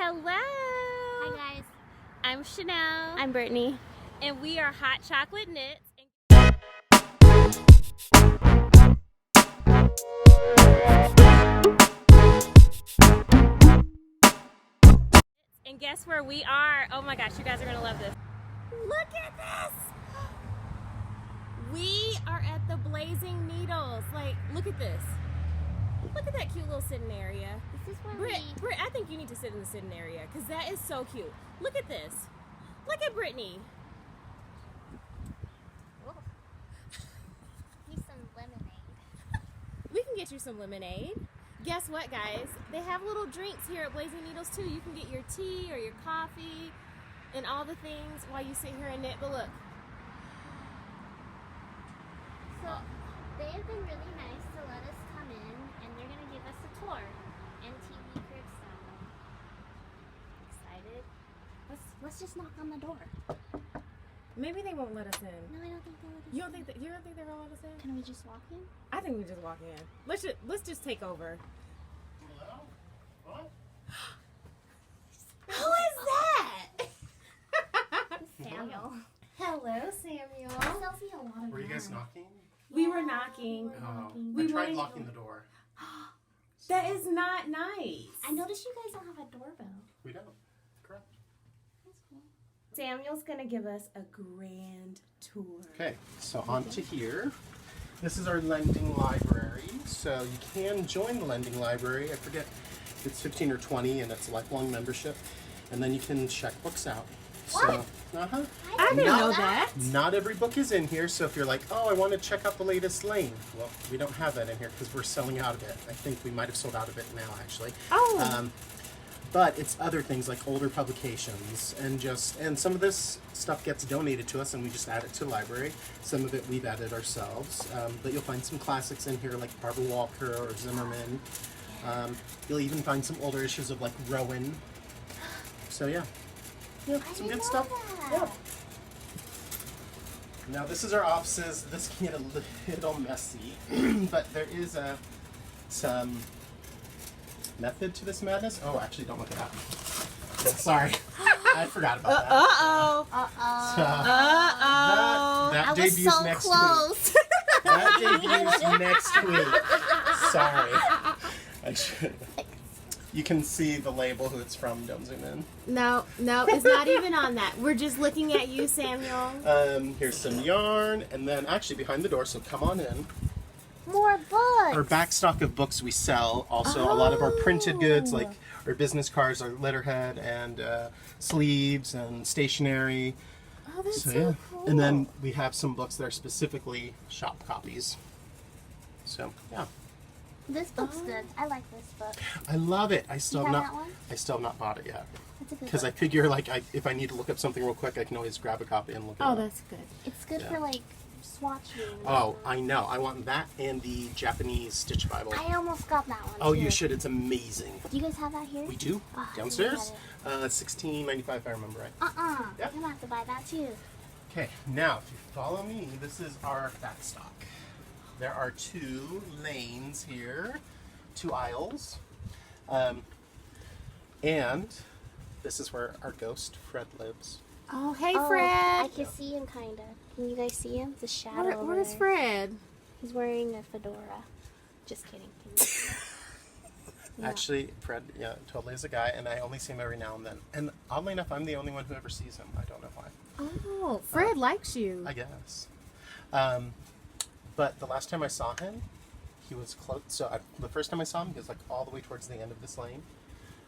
Hello. Hi guys. I'm Chanel. I'm Brittany. And we are Hot Chocolate Knits. And guess where we are? Oh my gosh, you guys are gonna love this. Look at this! We are at the Blazing Needles. Like, look at this. Look at that cute little sitting area. This is where Britt, I think you need to sit in the sitting area because that is so cute. Look at this. Look at Brittany. need some lemonade. We can get you some lemonade. Guess what, guys? They have little drinks here at Blazing Needles too. You can get your tea or your coffee and all the things while you sit here and knit. But look. So they have been really nice to let us come in, and they're gonna give us a tour, MTV crib style. Excited? Let's just knock on the door. Maybe they won't let us in. No, I don't think they'll let us. You don't think they're gonna let us in? Can we just walk in? I think we just walk in. Let's just take over. Hello? What? Who is that? Samuel. Hello, Samuel. I still see a lot of Were you guys them. knocking? We were knocking. Oh, We I tried wanted- locking the door. That is not nice. I noticed you guys don't have a doorbell. We don't. Correct. That's cool. Samuel's gonna give us a grand tour. Okay, so on to here. This is our lending library. So you can join the lending library. I forget if it's 15 or 20 and it's a lifelong membership. And then you can check books out. What? So, uh-huh. I didn't Not- know that. Not every book is in here, so if you're like, oh, I want to check out the latest Lane, well, we don't have that in here because we're selling out of it. I think we might have sold out of it now, actually. Oh. But it's other things like older publications and some of this stuff gets donated to us and we just add it to the library. Some of it we've added ourselves. But you'll find some classics in here like Barbara Walker or Zimmerman. You'll even find some older issues of like Rowan. So yeah. Yeah, some didn't good know stuff. that. Yeah. Now this is our offices. This can get a little messy, but there is some method to this madness. Oh, actually, don't look at that. Sorry, I forgot about that. Uh-oh. So, Uh-oh. that I was debuts so next close. week. That debuts next week. Sorry, I should. You can see the label who it's from. Don't zoom in. No, it's not even on that. We're just looking at you, Samuel. Here's some yarn, and then actually behind the door. So come on in. More books. Our back stock of books we sell. Also, a lot of our printed goods, like our business cards, our letterhead, and sleeves and stationery. Oh, that's so, Yeah. cool. And then we have some books that are specifically shop copies. So yeah, This book's good. I like this book. I love it. I still You have have not. that one? I still have not bought it yet It's a good because I book. figure like if I need to look up something real quick, I can always grab a copy and look it Oh, up. that's good. It's good Yeah. for like swatching. Oh, I know. I want that and the Japanese Stitch Bible. I almost got that one. Oh, too. you should. It's amazing. Do you guys have that here? We do Oh, downstairs. $16.95 if I remember right. Yeah. Yep. I'm gonna have to buy that too. Okay, now if you follow me, this is our back stock. There are 2 lanes here, 2 aisles, and this is where our ghost Fred lives. Oh, hey, Oh, Fred. I can see him kinda. Can you guys see him? The shadow. over Where's there. Fred? He's wearing a fedora. Just kidding. Yeah. Actually, Fred, yeah, totally is a guy, and I only see him every now and then. And oddly enough, I'm the only one who ever sees him. I don't know why. Oh, Fred likes you. I guess. But the last time I saw him, he was close. So the first time I saw him, he was like all the way towards the end of this lane.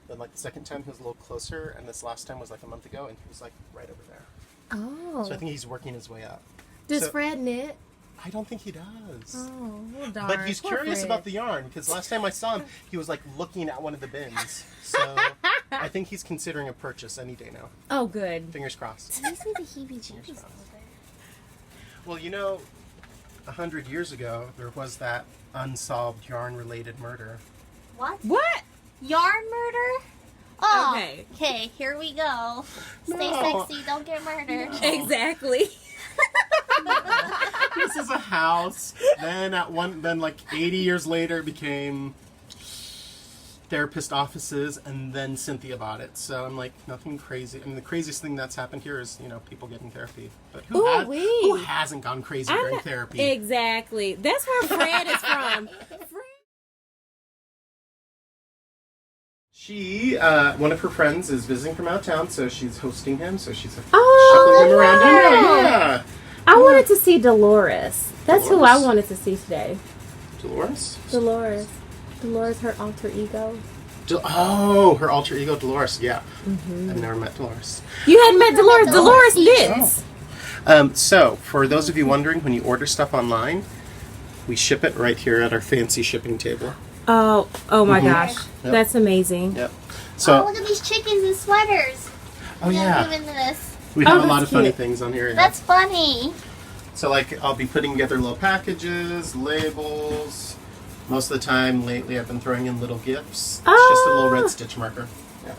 Then like the second time, he was a little closer, and this last time was like a month ago, and he was like right over there. Oh. So I think he's working his way up. Does so- Fred knit? I don't think he does. Oh, well, darn. But he's Poor curious Fred. about the yarn because last time I saw him, he was like looking at one of the bins. So I think he's considering a purchase any day now. Oh, good. Fingers crossed. It gives me the heebie-jeebies a little bit. Well, you know, 100 years ago, there was that unsolved yarn-related murder. What? What? Yarn murder? Oh, Okay. Okay, here we go. Stay No. sexy, don't get murdered. Exactly. This is a house. Then like 80 years later, it became therapist offices, and then Cynthia bought it. So I'm like, nothing crazy. I mean, the craziest thing that's happened here is, people getting therapy. But who Ooh-wee. hasn't gone crazy during therapy? Exactly. That's where Fred is from. She, one of her friends is visiting from out of town, so she's hosting him. So she's shuffling him around. wow. Yeah. I wanted to see Dolores. That's who I Dolores? wanted to see today. Dolores? Dolores, her alter ego. Her alter ego, Dolores. Yeah. I've never met Dolores. You hadn't met Dolores. Dolores knits. So, for those of you wondering, when you order stuff online, we ship it right here at our fancy shipping table. Oh my gosh. Yep. That's amazing. Yep. Oh, So, look at these chickens and sweaters. oh yeah, Doing this. we have a that's lot of funny cute. things on here. Yeah. That's funny. So, like, I'll be putting together little packages, labels. Most of the time, lately, I've been throwing in little gifts. It's just a little red stitch marker. Yeah.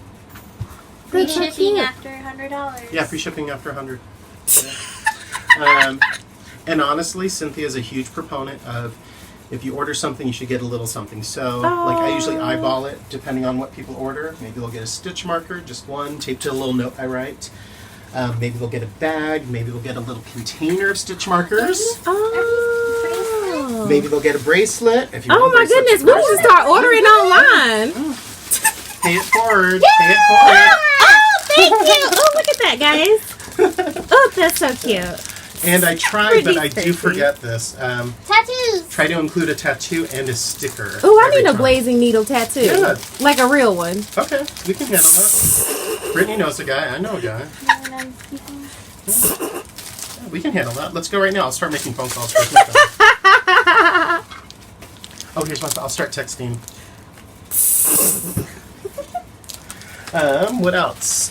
Free That's so shipping cute. after $100. Yeah, free shipping after 100. And honestly, Cynthia's a huge proponent of if you order something, you should get a little something. So, like, I usually eyeball it depending on what people order. Maybe they'll get a stitch marker, just one, taped to a little note I write. Maybe they'll get a bag. Maybe they'll get a little container of stitch markers. Oh. Maybe they'll get a bracelet. If you Oh want my bracelets, goodness, we need to start ordering online. Pay it forward. Pay it forward. Oh, thank you. Oh, look at that, guys. Oh, that's so cute. And I tried, Pretty but I do fancy. forget this. Tattoos. Try to include a tattoo and a sticker. Oh, I every need a time. blazing needle tattoo. Yeah. Like a real one. Okay, we can handle that. Brittany knows a guy. I know a guy. Yeah, we can handle that. Let's go right now. I'll start making phone calls. Oh, here's my. I'll start texting. What else?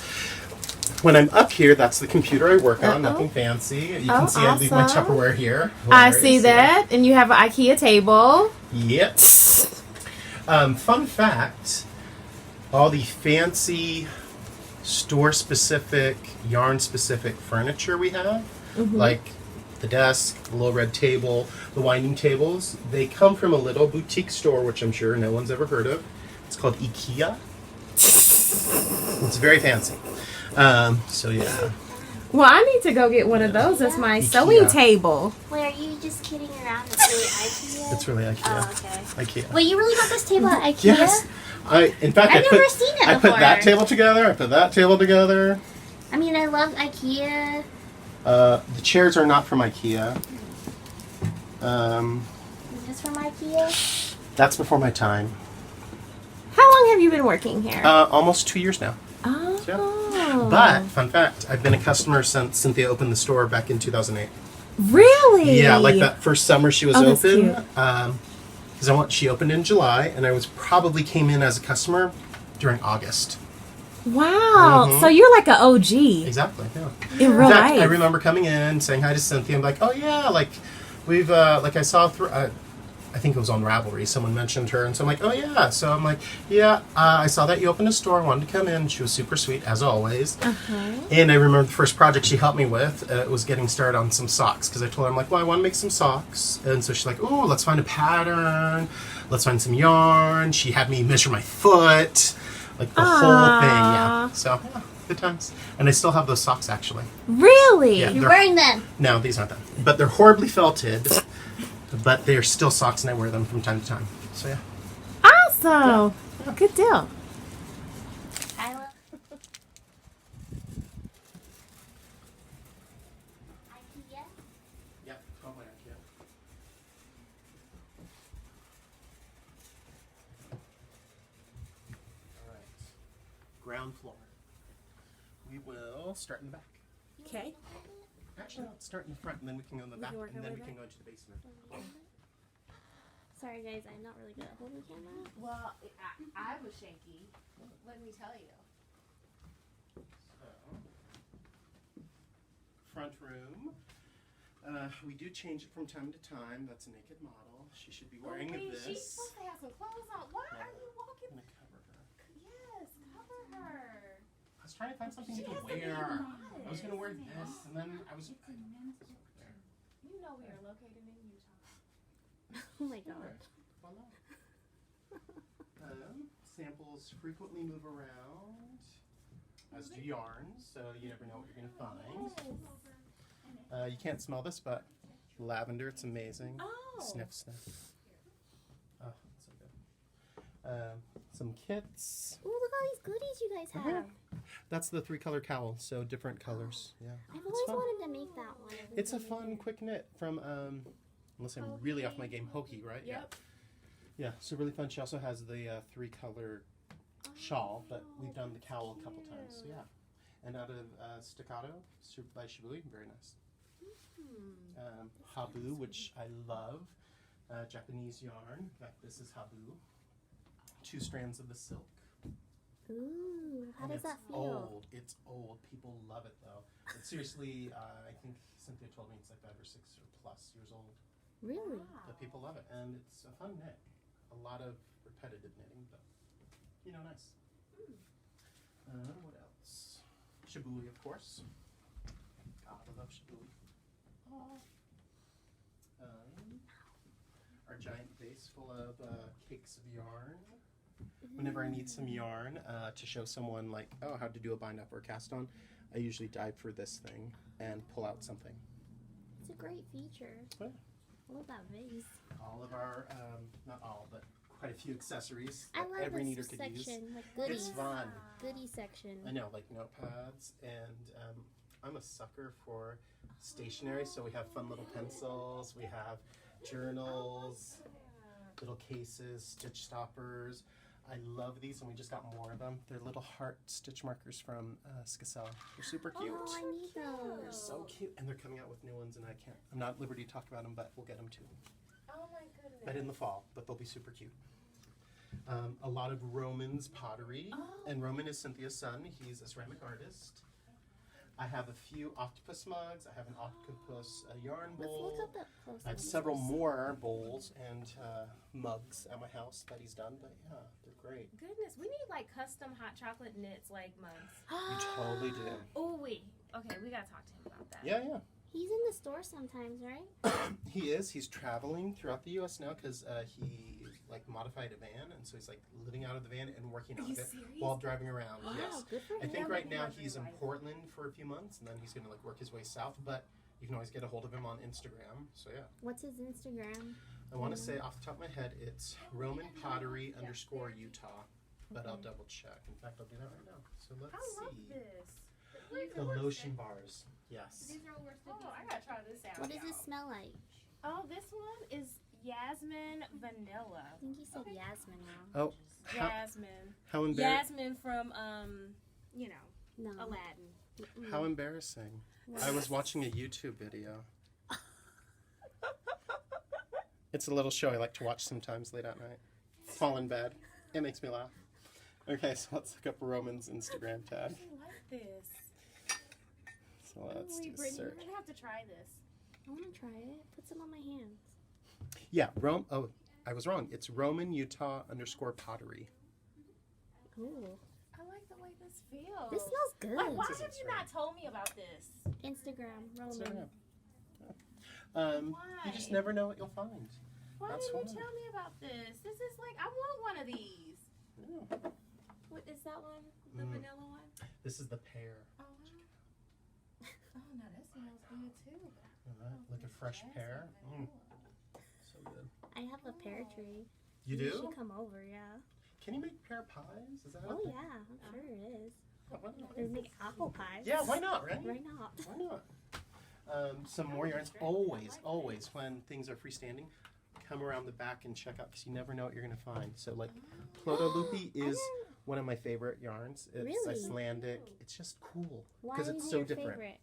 When I'm up here, that's the computer I work on. Nothing fancy. You can see I leave my awesome. Tupperware here. I see that. And you have an IKEA table. Yep. Fun fact, all the fancy store-specific, yarn-specific furniture we have, like the desk, the little red table, the winding tables, they come from a little boutique store, which I'm sure no one's ever heard of. It's called IKEA. It's very fancy. So yeah. Well, I need to go get one of those as my sewing table. Wait, are you just kidding around? It's really IKEA? It's really IKEA. Oh, okay. IKEA. Wait, you really got this table at IKEA? Yes. In fact, I've never seen it I put before. that table together. I put that table together. I mean, I love IKEA. The chairs are not from IKEA. Is this from IKEA? That's before my time. How long have you been working here? Almost 2 years now. Oh. But, fun fact, I've been a customer since Cynthia opened the store back in 2008. Really? Yeah, like that first summer she was Oh, that's open. cute. Because she opened in July, and I probably came in as a customer during August. Wow. So you're like an OG Exactly, yeah. in real In fact, life. I remember coming in, saying hi to Cynthia. I'm like, oh yeah, like we've like I saw through. I think it was on Ravelry. Someone mentioned her, and so I'm like, oh yeah. So I'm like, yeah. I saw that you opened a store. Wanted to come in. She was super sweet as always. And I remember the first project she helped me with was getting started on some socks because I told her I'm like, well, I want to make some socks, and so she's like, oh, let's find a pattern. Let's find some yarn. She had me measure my foot, like the whole thing. Yeah. So yeah, good times. And I still have those socks actually. Really? Yeah. You're They're- wearing them. No, these aren't them. But they're horribly felted. But they're still socks, and I wear them from time to time. So yeah. Awesome. Good deal. I love IKEA. Yep. Oh my God. All right. Ground floor. We will start in the back. Okay. Actually, no, let's start in the front, and then we can go in the back, can work and our then way we can back. go into the basement. Sorry guys, I'm not really good at holding camera. Well, I was shaky. Let me tell you. So, front room. We do change it from time to time. That's a naked model. She should be wearing this. She's supposed to have some clothes on. Why are you I'm walking? gonna cover her. Yes, cover her. I was trying to find something She to has to be wear. modest. I was gonna wear this, and then I was. There. You know we are located in Utah. Oh my god. Voila. samples frequently move around, as do yarns, so you never know what you're going to find. You can't smell this, but lavender, it's amazing. Oh. Sniff, sniff. Oh, so good. Some kits. Ooh, look at all these goodies you guys have. That's the 3-color cowl, so different colors. Yeah. I've It's always fun. wanted to make that one. It's a fun, quick knit from, unless I'm really off my game, Hoki, right? Yep. Yeah, so really fun. She also has the 3-color shawl, but we've done the cowl a couple times. So yeah. And out of Staccato by Shibui, very nice. Habu, which I love, Japanese yarn. In fact, this is Habu. 2 strands of the silk. Ooh, how And does it's that feel? old. It's old. People love it though. But seriously, I think Cynthia told me it's like 5 or 6 or plus years old. Really? But people love it, and it's a fun knit. A lot of repetitive knitting, but you know, nice. What else? Shibui, of course. God, I love Shibui. Our giant vase full of cakes of yarn. Whenever I need some yarn to show someone like, oh, how to do a bind up or a cast on, I usually dive for this thing and pull out something. It's a great feature. Yeah. I love that vase. All of our, not all, but quite a few accessories I that love every this kneader could use. section, like goodies. It's fun. Goodie section. I know, like notepads, and I'm a sucker for stationery, so we have fun little pencils, we have journals, little cases, stitch stoppers. I love these, and we just got more of them. They're little heart stitch markers from Skacel. They're super cute. Oh, I need They're those. so cute, and they're coming out with new ones, and I'm not at liberty to talk about them, but we'll get them too. Oh my goodness. But in the fall, but they'll be super cute. A lot of Roman's pottery, and Roman is Cynthia's son. He's a ceramic artist. I have a few octopus mugs. I have an octopus yarn Let's bowl. look up that close. I have several more bowls and mugs at my house that he's done, but yeah, they're great. Goodness, we need like custom hot chocolate knits like mugs. You totally do. Oh, we gotta talk to him about that. Yeah, yeah. He's in the store sometimes, right? He is. He's traveling throughout the U.S. now because he like modified a van, and so he's like living out of the van and working out you of it serious? while driving around. Wow, Yes. good for I him. think Yeah, right but he now doesn't he's in realize it. Portland for a few months, and then he's gonna like work his way south. But you can always get a hold of him on Instagram. So yeah, What's his Instagram? I want to say off the top of my head, it's Roman Pottery _ Utah, but I'll double check. In fact, I'll do that right now. So let's I love see. this. The lotion bars. Yes. Oh, I gotta try this out. What does y'all. this smell like? Oh, this one is Yasmin Vanilla. I think you said Yasmin wrong. Oh, how, Yasmin. how embarrassing. Yasmin from No. Aladdin. How embarrassing. I was watching a YouTube video. It's a little show I like to watch sometimes late at night. Fall in bed. It makes me laugh. Okay, so let's look up Roman's Instagram tag. I like this. So let's Holy do a Brittany, search. we're gonna have to try this. I want to try it. Put some on my hands. Yeah, I was wrong. It's Roman Utah _ pottery. Ooh. I like the way this feels. This smells good. Like, why This is have you Instagram. not told me about this? Instagram, Roman. So, yeah. You just Why? never know what you'll find. Why That's didn't why. you tell me about this? This is like, I want one of these. Yeah. What is that one? The Mm. vanilla one? This is the pear. Oh, wow. Oh, no, that smells good too. Like a fresh pear. Mm. So good. I have a pear tree. You You do? should come over, yeah. Can you make pear pies? Is that Oh, a thing? yeah. I'm sure it is. Oh, why not? There's make apple pies. Yeah, why not, right? Why not? Why not? Some more yarns. Always, when things are freestanding, come around the back and check out because you never know what you're going to find. So, like, Ploto Lupi is one of my favorite yarns. It's Really? Icelandic. It's just cool Why because is it's it so your different. favorite?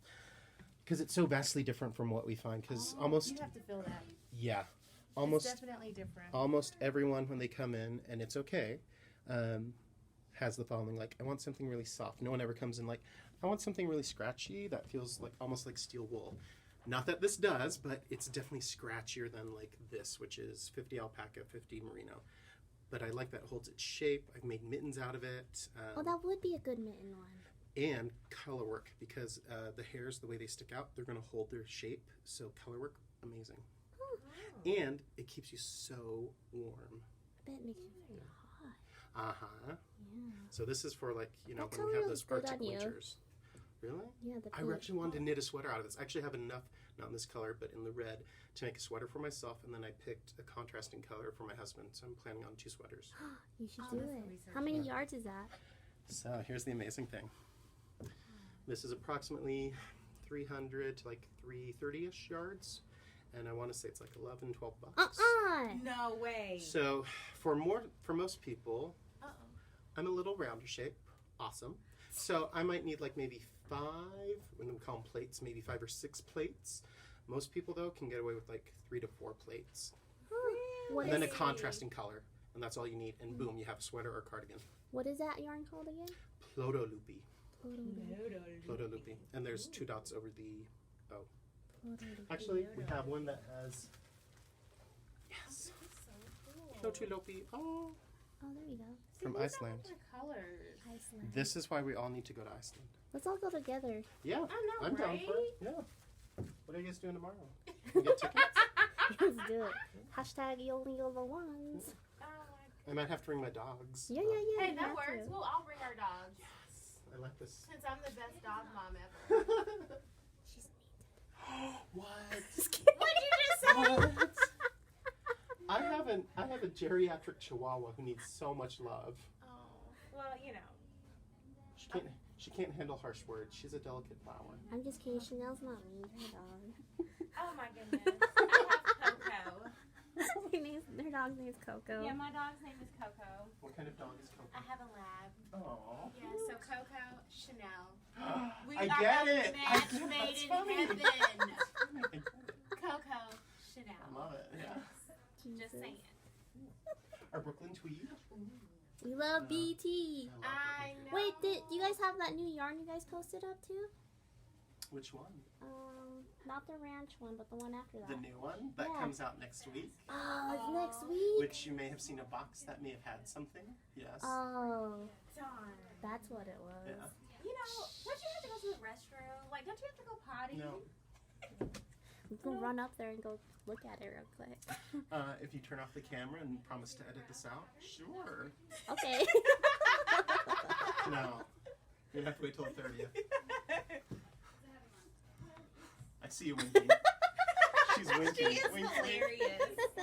Because it's so vastly different from what we find. Because You almost, have to feel that. yeah, It's almost definitely different. almost everyone when they come in, and it's okay, has the following, like, I want something really soft. No one ever comes in like, I want something really scratchy that feels like almost like steel wool. Not that this does, but it's definitely scratchier than like this, which is 50 alpaca, 50 merino. But I like that it holds its shape. I've made mittens out of it. Oh, that would be a good mitten one. And color work, because the hairs, the way they stick out, they're going to hold their shape. So color work, amazing. Oh, And it keeps you so warm. I bet it makes you feel hot. Uh-huh. Yeah. So this is for like, you know, That when we have totally those looks good Arctic on you. winters. Really? Yeah, the I actually wanted to knit a sweater out of this. I actually have enough, not in this color, but in the red, to make a sweater for myself, and then I picked a contrasting color for my husband, so I'm planning on 2 sweaters. You should Oh, do that's it. gonna be so How many fun. yards is that? So here's the amazing thing. This is approximately 300 to like 330-ish yards, and I want to say it's like 11, 12 bucks. No way. So for most people, Uh-oh. I'm a little rounder shape. Awesome. So I might need like maybe 5, when we call them plates, maybe 5 or 6 plates. Most people though can get away with like 3 to 4 plates. What And then a is- contrasting color. And that's all you need. And boom, you have a sweater or cardigan. What is that yarn called again? Plotolupi. Plotolupi. Plotolupi. And there's 2 dots over the O. Plotolupi. Actually, we have one that has, yes, Plotolupi. Oh, Oh, there you go. from Iceland. Colors. Iceland. This is why we all need to go to Iceland. Let's all go together. Yeah, I know, I'm down right? for it. Yeah. What are you guys doing tomorrow? You get tickets? Let's do it. Hashtag you only go the ones. Oh I might have to bring my dogs. Yeah, yeah, yeah. Hey, you that have works. to. We'll all bring our dogs. Yes, I like this. Since I'm the best dog mom ever. She's mean. What? What'd you just say? What? I have a geriatric Chihuahua who needs so much love. Oh, well, you know. She can't handle harsh words. She's a delicate flower. I'm just kidding. Chanel's not mean. Her dog. Oh my goodness. I have Coco. Their dog's name is Coco. Yeah, my dog's name is Coco. What kind of dog is Coco? I have a lab. Oh. Yeah, so Coco, Chanel. We I are get a it. match I get made that's in funny. heaven. I get it. Coco, I Chanel. love it. Yeah. Just saying. Our Brooklyn Tweed. We love BT. I know. Wait, did you guys have that new yarn you guys posted up too? Which one? Not the ranch one, but the one after that. The new one that Yeah. comes out next week. Oh, it's next week. Which you may have seen a box that may have had something. Yes. Oh, Darn. that's what it was. Yeah. You know, don't you have to go to the restroom? Like, don't you have to go potty? No. We can run up there and go look at it real quick. If you turn off the camera and promise to edit this out, sure. Okay. No. You have to wait till the 30th. I see you winking. She's winking. She is winking. hilarious. Oh,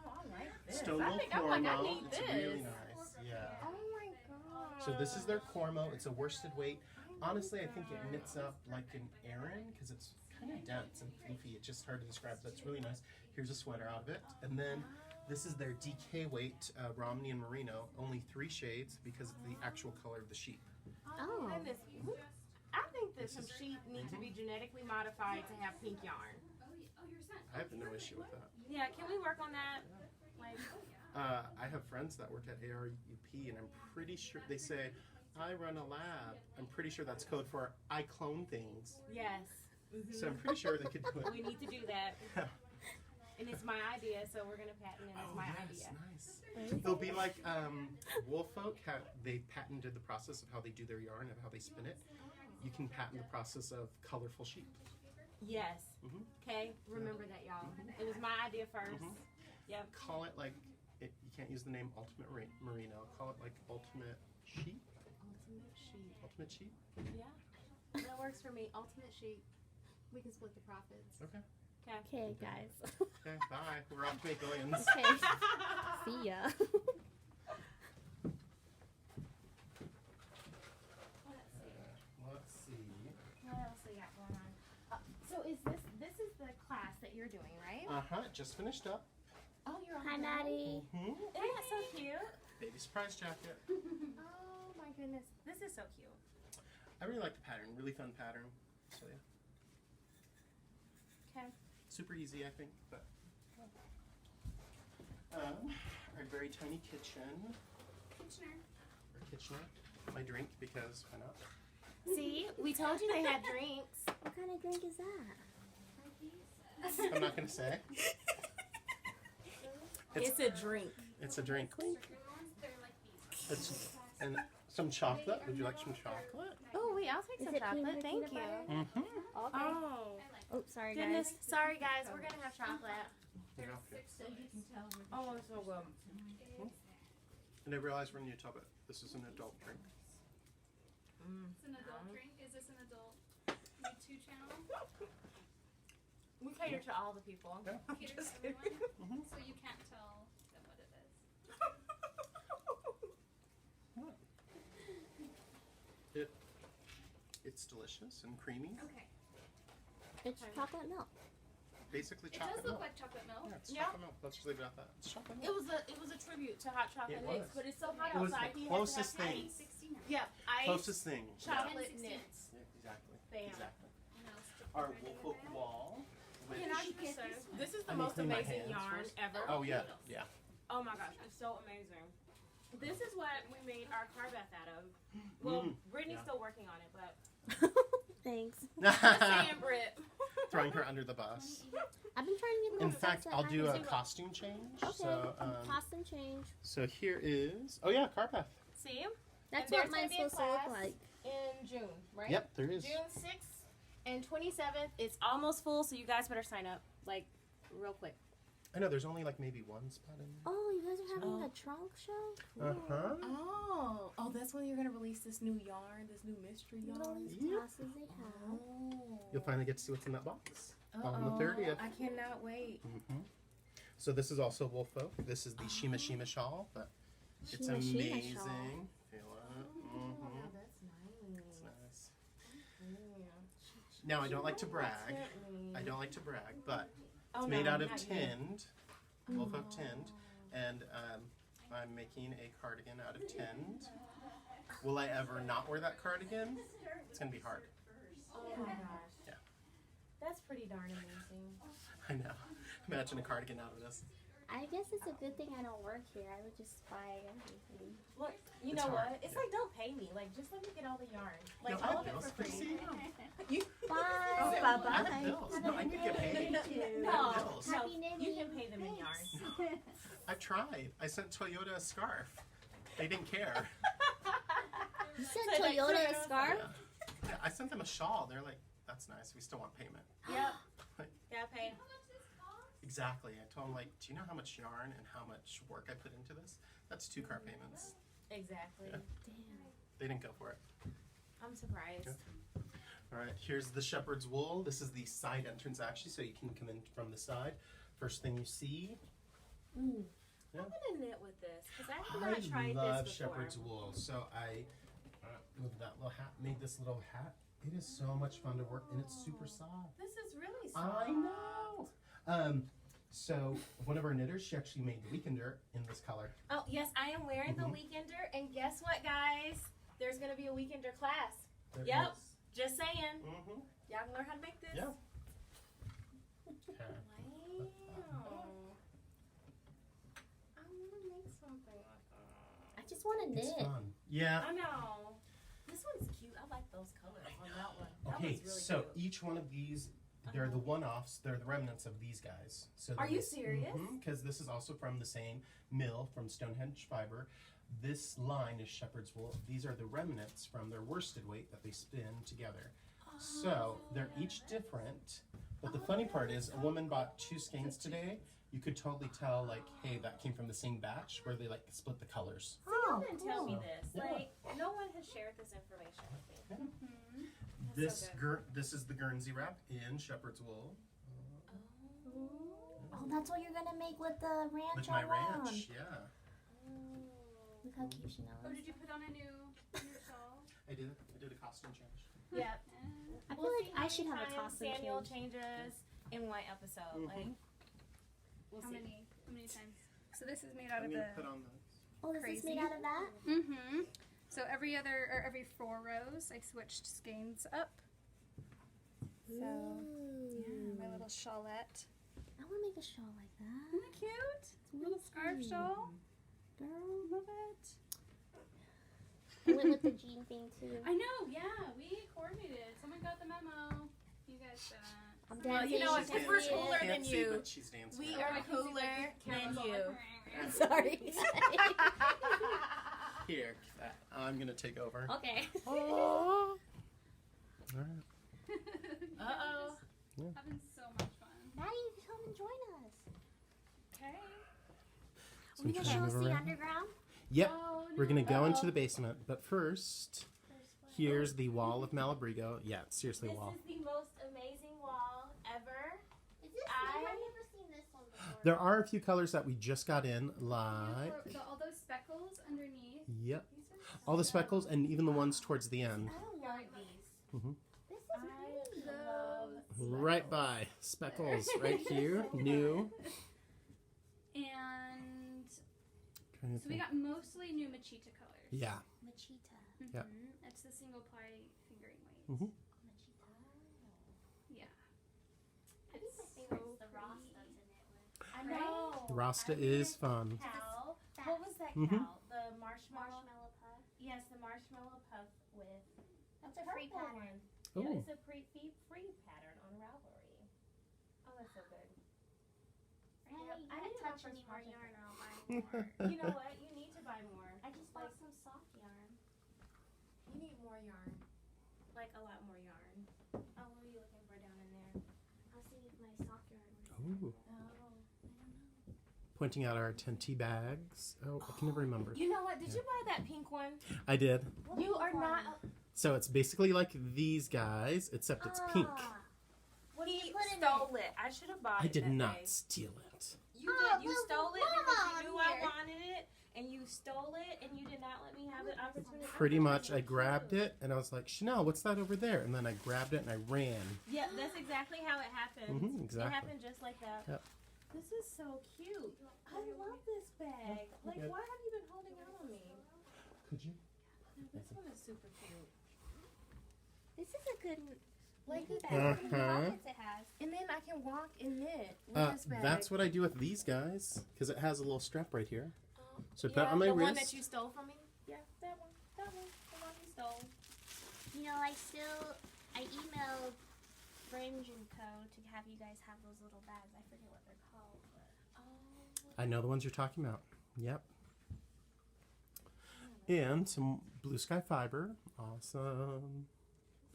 I like this. Stonewall I think I'm like, I Cormo. need It's this. really nice. Yeah. Oh my god. So this is their Cormo. It's a worsted weight. Honestly, I think it knits up like an Aran because it's kind of dense and floofy. It's just hard to describe, but it's really nice. Here's a sweater out of it. And then this is their DK weight Romney and Merino. Only 3 shades because of the actual color of the sheep. Oh, Oh. goodness. I think that some sheep need to be genetically modified to have pink yarn. I have no issue with that. Yeah, can we work on that? Like, I have friends that work at ARUP, and I'm pretty sure they say, I run a lab. I'm pretty sure that's code for I clone things. yes. Mhm. So I'm pretty sure they could do it. We need to do that. And it's my idea, so we're going to patent it. It's my yes, idea. nice. It'll be like Woolfolk, they patented the process of how they do their yarn and how they spin it. You can patent the process of colorful sheep. Yes. Mhm. Okay, remember that, y'all. It was my idea 1st. Mhm. Yep. Call it like, you can't use the name Ultimate Merino. Call it like Ultimate Sheep. Ultimate sheep. Ultimate Sheep? Yeah. That works for me. Ultimate sheep. We can split the profits. Okay. Okay. Okay, guys. Okay, bye. We're off to make millions. Okay. See ya. Let's see. Let's see. What else we got going on? So is this is the class that you're doing, right? Uh-huh, just finished up. Oh, you're on Hi, the- Maddie. Hmm. Isn't that so cute? Baby surprise jacket. Oh my goodness, this is so cute. I really like the pattern. Really fun pattern. So yeah. Okay. Super easy, I think, but. Our very tiny kitchen. Or kitchener. My drink, because why not? See, we told you they had drinks. What kind of drink is that? I'm not gonna say. It's a drink. It's a drink. It's, and some chocolate. Would you like some chocolate? Oh wait, I'll take Is some it chocolate. peanut Thank you. butter? Mm-hmm. Okay. Oh Oh, sorry, goodness, guys. sorry guys, we're gonna have chocolate. Yeah. Oh, it's so good. And I realize we're in Utah, but this is an adult drink. It's an adult drink. Is this an adult YouTube channel? We cater to all the people. Yeah. Cater to Just everyone? Mhm. So you can't tell them what it is. It's delicious and creamy. Okay. It's chocolate milk. Basically It chocolate does look milk. like chocolate milk. Yeah, it's Yeah. chocolate milk. Let's just leave it at that. It's chocolate milk. It was a tribute to hot chocolate It mix, was. but it's so hot It was the outside. He closest has to have thing. ice. 69. Yep, ice, Closest thing. chocolate 10, nits. Yeah, exactly. Bam. Exactly. And I'll stick Our it right in Woolfolk there. wall. Which, Can I You just get say, this one. this is the I need to most clean my amazing hands yarn first. ever. Oh yeah, yeah. Oh my gosh, it's so amazing. This is what we made our car bath out of. Well, Brittany's yeah. still working on it, but Thanks. just saying, Britt. Throwing her under the bus. I've been trying to get In more fact, stuff I'll that do I- a costume change. Okay. So, Costume change. so here is. Oh yeah, Carpath. See? That's And what there's mine's gonna be a supposed to look class like. in June, right? Yep, there is. June 6th and 27th. It's almost full, so you guys better sign up, like, real quick. I know there's only like maybe one spot in Oh, you guys are having Oh. a trunk show? there. Uh huh. Oh, that's when you're gonna release this new yarn, this new mystery Look at all yarn. these Yep. classes they have. Oh. You'll finally get to see what's in that box on the Uh-oh. 30th. I cannot wait. So this is also Woolfolk. This is the Shima Shima shawl, but it's Shima Shima amazing. shawl. Feel it. Oh, that's nice. It's nice. Yeah. Now I don't like to brag. Definitely. I don't like to brag, but Oh, it's made no, out of not you. tinned, Woolfolk tinned, and I'm making a cardigan out of tinned. Will I ever not wear that cardigan? It's gonna be hard. Oh my gosh. Yeah. That's pretty darn amazing. I know. Imagine a cardigan out of this. I guess it's a good thing I don't work here. I would just buy everything. Look, you It's know hard, what? It's yeah. like, don't pay me. Like, just let me get all the yarn. Like, No, I all have of it bills. for free. See? You, Bye. I have bills. No, I need to get paid. no, bills. no, Happy knitting. you can pay them in yarn. I tried. I sent Toyota a scarf. They didn't care. You said So, like, Toyota a so- scarf? Yeah. Yeah, I sent them a shawl. They're like, that's nice. We still want payment. Yep. Yeah, pay. How much this cost? Exactly. I told them, like, do you know how much yarn and how much work I put into this? That's 2 car payments. Exactly. Yeah. Damn. They didn't go for it. I'm surprised. Yeah. All right, here's the shepherd's wool. This is the side entrance, actually, so you can come in from the side. First thing you see. Ooh. Yeah. I'm gonna knit with this because I have I not tried love this before. shepherd's wool. So I, with that little hat, made this little hat. It is so much fun to work, and it's super soft. This is really soft. I know. So one of our knitters, she actually made the weekender in this color. Oh yes, I am wearing the Mhm. weekender, and guess what, guys? There's gonna be a weekender class. There it Yep. is. Just saying. Mm-hmm. Y'all can learn how to make this. Yeah. Okay. Wow. I want to make something like that. I just want to It's knit. fun. Yeah. I know. This one's cute. I like those colors on that one. That Okay, one's really so cute. each one of these, they're the one-offs. They're the remnants of these guys. So Are you serious? Because this is also from the same mill, from Stonehenge Fiber. This line is shepherd's wool. These are the remnants from their worsted weight that they spin together. So they're each different. But the funny part is, a woman bought 2 skeins today. You could totally tell, like, hey, that came from the same batch, where they like split the colors. So y'all didn't tell me cool. this. Yeah. Like, no one has shared this information with me. Mm-hmm. This so good. this is the Guernsey wrap in shepherd's wool Oh, that's what you're gonna make with the ranch with my on. ranch. Yeah, Look how cute she knows. Oh, did you put on a new shawl? I did a costume change. Yeah. I feel We'll like see I how should many have a times costume Samuel change. changes in one episode. Mhm. Like, we'll How see. many? How many times? So this is made out I'm of gonna put the. on the. Oh, this is Crazy. made out of that? Mm-hmm. So every 4 rows, I switched skeins up. So yeah, Ooh. my little shawlette. I want to make a shawl like that. Isn't that cute? It's Little scarf cute. shawl. Girl. Love it. I went with the jean thing too. I know. Yeah, we coordinated. Someone got the memo. You guys didn't. I'm Well, dancing. you know what? She's If we're dancing. cooler Can't than see, you, but she's dancing. we right are now. I can see, like, cooler the camera's than all you. like, Sorry. Here, I'm gonna take over. Okay. All right. Uh-oh. Having so much fun. Maddie, come and join us. Okay. So Are we can gonna I go move see around? Underground? Yep. Oh, We're gonna go into no. the basement, but first, here's the wall of Malabrigo. Yeah, it's seriously a This wall. is the most amazing wall ever. Is this I- new? I've never seen this one before. There are a few colors that we just got in, like All those speckles underneath. yep, These are all the speckles and even the ones towards the end. I love these. This is I neat. love Right by speckles, right here, new. And Trying to so we think. got mostly new Machita colors. Yeah. Machita. Yep. It's the single ply fingering weight. Mhm. Machita. Yeah. I think my It's favorite's so the Rasta pretty. to knit with. I know. Rasta I needed is fun. Cow. Fast. What was that Mhm. cow? The marshmallow. Marshmallow puff. Yes, the marshmallow puff with That's the a free purple pattern. one. Yeah, Ooh. it's a free pattern on Ravelry. Oh, that's so good. Hey, Yep, you I can't need my touch first any more project. yarn or I'll buy more. You know what? You need to buy more. I just bought some soft yarn. You need more yarn. Like a lot more yarn. Oh, what are you looking for down in there? I'll see if my soft yarn was Ooh. Oh, I don't know. Pointing out our 10 tea bags. Oh, I can never remember. You know what? Did you buy that pink one? I did. You are not. So it's basically like these guys, except it's pink. What do he you put in stole it. I should have bought I it. did that not day. steal it. You Oh, did. You well, stole it Mama because you knew I here. wanted it, and you stole it, and you did not let me have the opportunity. Pretty much, I grabbed it and I was like, Chanel, what's that over there? And then I grabbed it and I ran. Yeah, that's exactly how it happened. Mhm, exactly. It happened just like that. Yep. This is so cute. I love this bag. Like, good. why have you been holding out on me? Could you? This one is super cute. This is a good Like knitting this. bag. Look how many Uh-huh. pockets it has. And then I can walk and knit with this bag. That's what I do with these guys because it has a little strap right here. Oh, So I put it on my the one wrist. that you stole from me? Yeah, that one. That one. The one you stole. You know, I emailed Fringe and Co. to have you guys have those little bags. I forget what they're called, but Oh. I know the ones you're talking about. Yep. And some blue sky fiber. Awesome.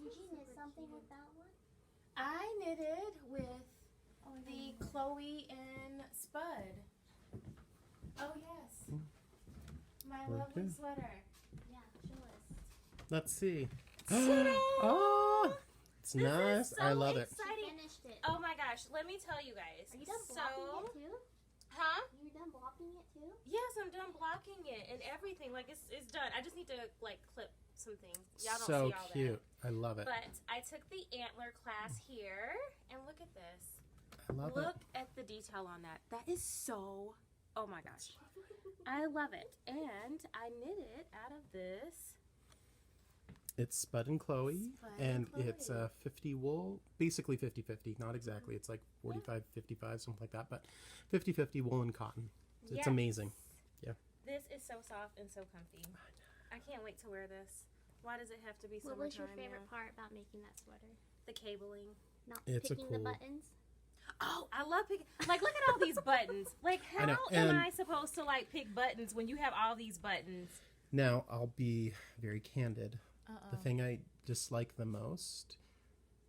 did you knit something with that one? I knitted with Oh, I the remember. Chloe and Spud. Oh yes. My Okay. lovely sweater. Yeah, show us. Let's see. Ta-da! Oh, it's This nice. is so I love it. She exciting. finished it. Oh my gosh, let me tell you guys. Are you done So, blocking it too? huh? You're done blocking it too? Yes, I'm done blocking it and everything. Like it's done. I just need to like clip some things. Y'all don't So see all cute. I love that. it. But I took the antler class here, and look at this. I love it. Look at the detail on that. That is so. Oh my gosh, I love it. And I knit it out of this. It's Spud and Chloe, Spud and and it's Chloe. 50 wool, basically 50-50, not exactly. It's like 45-55, something like that, but 50-50 wool and cotton. It's Yes. amazing. Yeah. This is so soft and so comfy. I can't wait to wear this. Why does it have to be What summertime was your favorite now? part about making that sweater? The cabling. Not It's a picking the cool- buttons? Oh, I love picking. Like, look at all these buttons. Like, how know, am and- I supposed to like pick buttons when you have all these buttons? Now, I'll be very candid. Uh-uh. The thing I dislike the most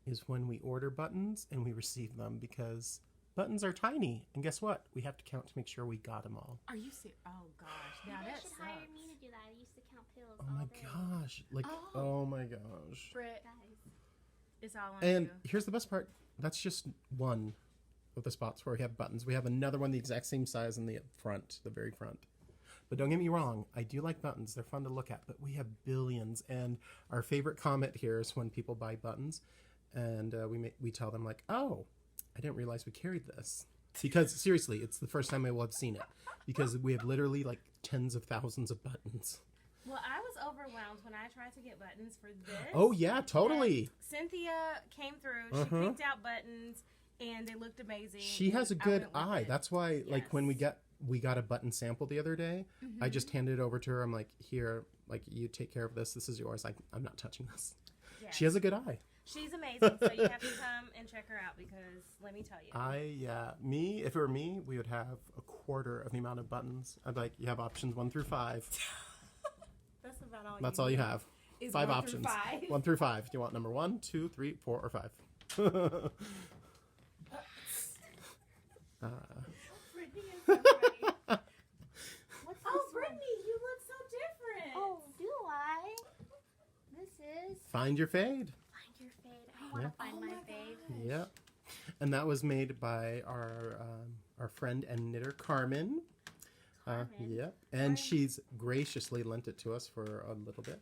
is when we order buttons and we receive them because buttons are tiny. And guess what? We have to count to make sure we got them all. Are you serious? Oh gosh, You now guys that should sucks. hire me to do that. I used to count pills Oh all my day. gosh. Like, Oh. oh my gosh. Britt, Guys. it's all on And you. here's the best part. That's just one of the spots where we have buttons. We have another one the exact same size in the front, the very front. But don't get me wrong, I do like buttons. They're fun to look at, but we have billions. And our favorite comment here is when people buy buttons and we tell them like, oh, I didn't realize we carried this. Because seriously, it's the first time I will have seen it. Because we have literally like tens of thousands of buttons. Well, I was overwhelmed when I tried to get buttons for this. Oh yeah, totally. And Cynthia came through. She Uh-huh. picked out buttons, and they looked amazing. She has a I good went with eye. it. That's why, like, when Yes. we got a button sample the other day, I just handed it over to her. I'm like, here, like, you take care of this. This is yours. I'm not touching this. Yes. She has a good eye. She's amazing. So you have to come and check her out because let me tell you. If it were me, we would have a quarter of the amount of buttons. I'd like, you have options 1 through 5. That's about all. That's all you have. Is 5 1 through options. 5. 1 through 5. Do you want number 1, 2, 3, 4, or 5? Brittany is so funny. What's Oh, this one? Brittany, you look was? Find Your Fade. Find your fade. I want to find my fade. Yep. And that was made by our friend and knitter Carmen. Yep. And she's graciously lent it to us for a little bit.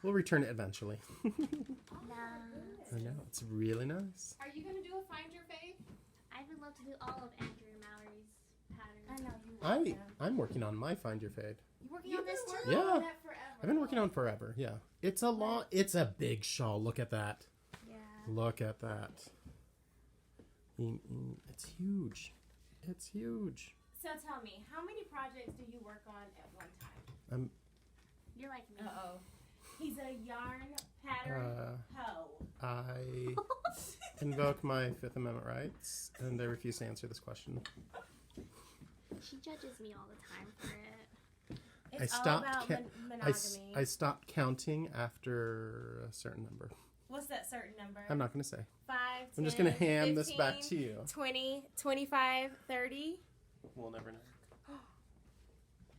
We'll return it eventually. I know, it's really nice. Are you going to do a Find Your Fade? I would love to do all of Andrew Mallory's patterns. I know you will. I'm working on my Find Your Fade. You working on this too? Yeah. On that forever. I've been working on forever, yeah. It's a big shawl. Look at that. Yeah. Look at that. It's huge. It's huge. So tell me, how many projects do you work on at one time? You're like me. Uh-oh. He's a yarn pattern hoe. I invoke my Fifth Amendment rights, and I refuse to answer this question. She judges me all the time for it. It's all about monogamy. I stopped counting after a certain number. What's that certain number? I'm not going to say. 5, 10, I'm just going to hand 15, this back to you. 20, 25, 30. We'll never know.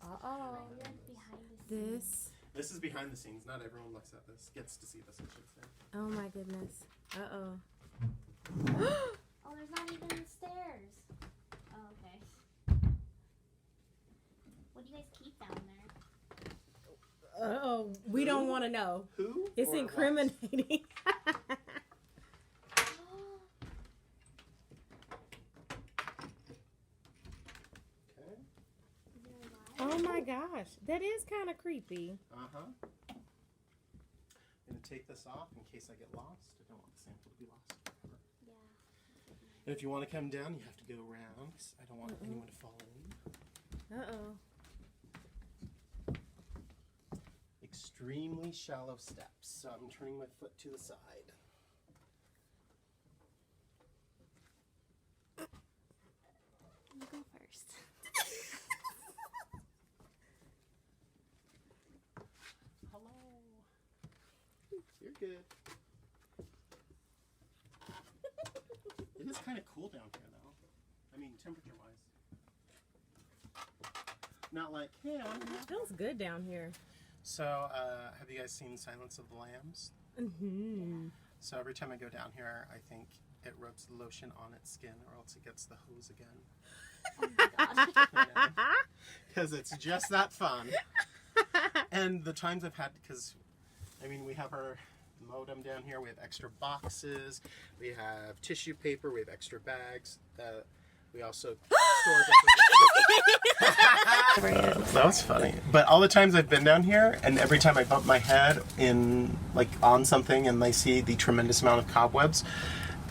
Uh-oh. You're behind the scenes. This is behind the scenes. Not everyone looks at this. Gets to see this, I should say. Oh my goodness. Uh-oh. Oh, there's not even stairs. Oh, okay. What do you guys keep down there? Uh-oh. We don't want to know. Who? It's or incriminating. Okay. Oh my gosh. That is kind of creepy. Uh-huh. I'm going to take this off in case I get lost. I don't want the sample to be lost forever. Yeah. And if you want to come down, you have to go around, 'cause I don't want anyone to fall in. Uh-oh. Extremely shallow steps, so I'm turning my foot to the side. You go first. Hello. You're good. It is kind of cool down here, though. I mean, temperature-wise. Not like, hey, I'm here. It feels good down here. So, have you guys seen Silence of the Lambs? Mm-hmm. So every time I go down here, I think it rubs the lotion on its skin, or else it gets the hose again. Oh my god. Because it's just that fun. And the times I've had, because, I mean, we have our modem down here, we have extra boxes, we have tissue paper, we have extra bags, we also store different That was funny. But all the times I've been down here, and every time I bump my head in, like, on something and I see the tremendous amount of cobwebs,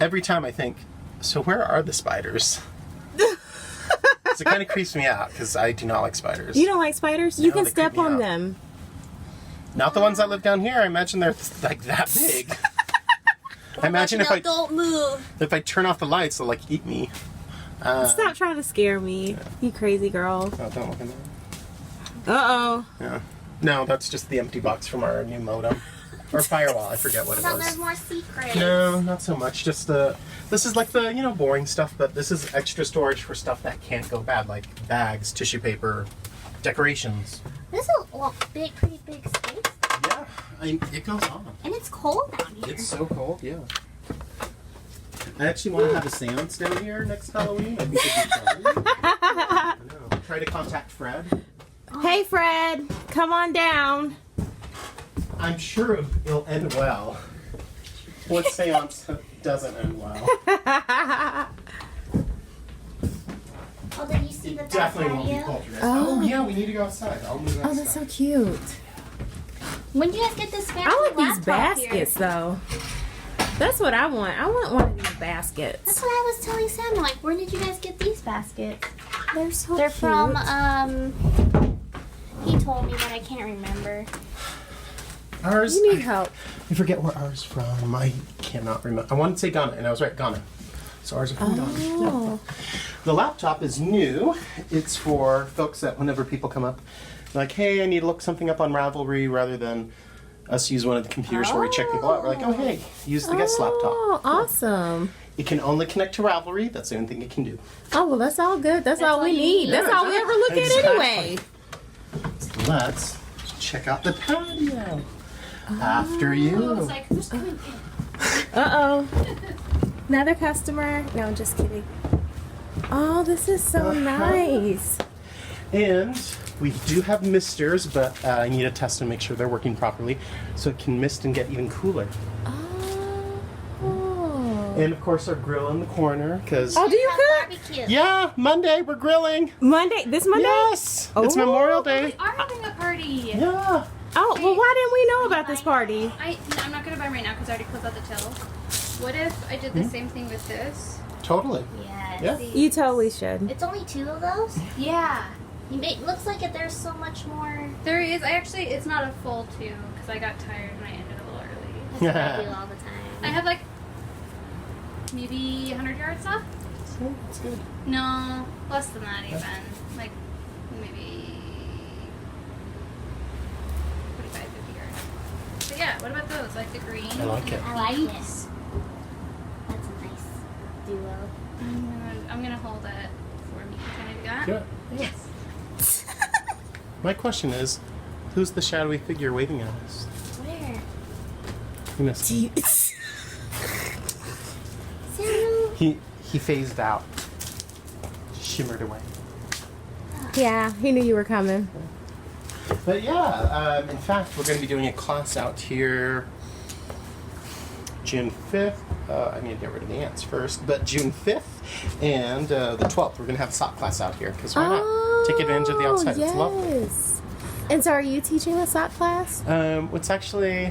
every time I think, so where are the spiders? So it kind of creeps me out, because I do not like spiders. You don't like spiders? You No, can they step creep me on out. them. Not the ones that live down here. I imagine they're like that big. I imagine if don't move. I turn off the lights, they'll like eat me. Stop trying to scare me, you crazy girl. Oh, don't look in there. Uh-oh. Yeah. No, that's just the empty box from our new modem. Or firewall, I forget what I it thought there's was. more secrets. No, not so much. Just this is like the, boring stuff, but this is extra storage for stuff that can't go bad, like bags, tissue paper, decorations. This is a pretty big space. Yeah, it goes on. And it's cold down here. It's so cold, yeah. I actually want to have a seance down here next Halloween. I think it'd be fun. I know. Try to contact Fred. Hey, Fred. Come on down. I'm sure it'll end well. What seance doesn't end well? Oh, did you see the It back definitely won't be patio? poltergeist. Oh, yeah, we need to go outside. I'll move outside. Oh, that's so cute. When did you guys get this fancy I like these laptop baskets, here? though. That's what I want. I want one of these baskets. That's what I was telling Sam. Like, where did you guys get these baskets? They're so They're cute. from, he told me, but I can't remember. Ours, You need help. I forget where ours is from. I cannot remember. I wanted to say Ghana, and I was right, Ghana. So ours are from Ghana. Oh. The laptop is new. It's for folks that whenever people come up, like, hey, I need to look something up on Ravelry, rather than us use one of the computers where we check people out. We're like, oh, hey, use the guest laptop. Oh, awesome. It can only connect to Ravelry. That's the only thing it can do. Oh, well, that's all good. That's all all we you need. need. That's all we ever look Exactly. at anyway. Let's check out the patio. After I you. was like, who's coming in? Uh-oh. Another customer. No, I'm just kidding. Oh, this is so nice. And we do have misters, but I need to test and make sure they're working properly so it can mist and get even cooler. Oh. And of course our grill in the corner, because Oh, do you cook? Barbecue. yeah, Monday we're grilling. Monday? This Monday? Yes, it's Oh. Memorial We Day. are having a party. Yeah. Oh, well, why didn't we know about this party? I'm not gonna buy 'em right now because I already closed out the till. What if I did the same thing with this? Totally. Yes. Yeah. You totally should. It's only 2 of those. Yeah. Looks like there's so much more. There is. It's not a full 2 because I got tired and I ended a little early. That's what I do all the I time. have like maybe 100 yards left. That's good. No, less than that even. Like maybe 45, 50 yards. But yeah, what about those? Like the green? I like it. I like it. That's a nice duo. I'm gonna hold it for me. Can I do that? Good. Yes. My question is, who's the shadowy figure waving at us? Where? You missed him. Samuel. He phased out. Shimmered away. Yeah, he knew you were coming. But yeah, in fact, we're going to be doing a class out here June 5th. I need to get rid of the ants first, but June 5th and the 12th, we're going to have a sock class out here because why not? Take advantage of the outside. Yes. It's lovely. And so, are you teaching the sock class? It's actually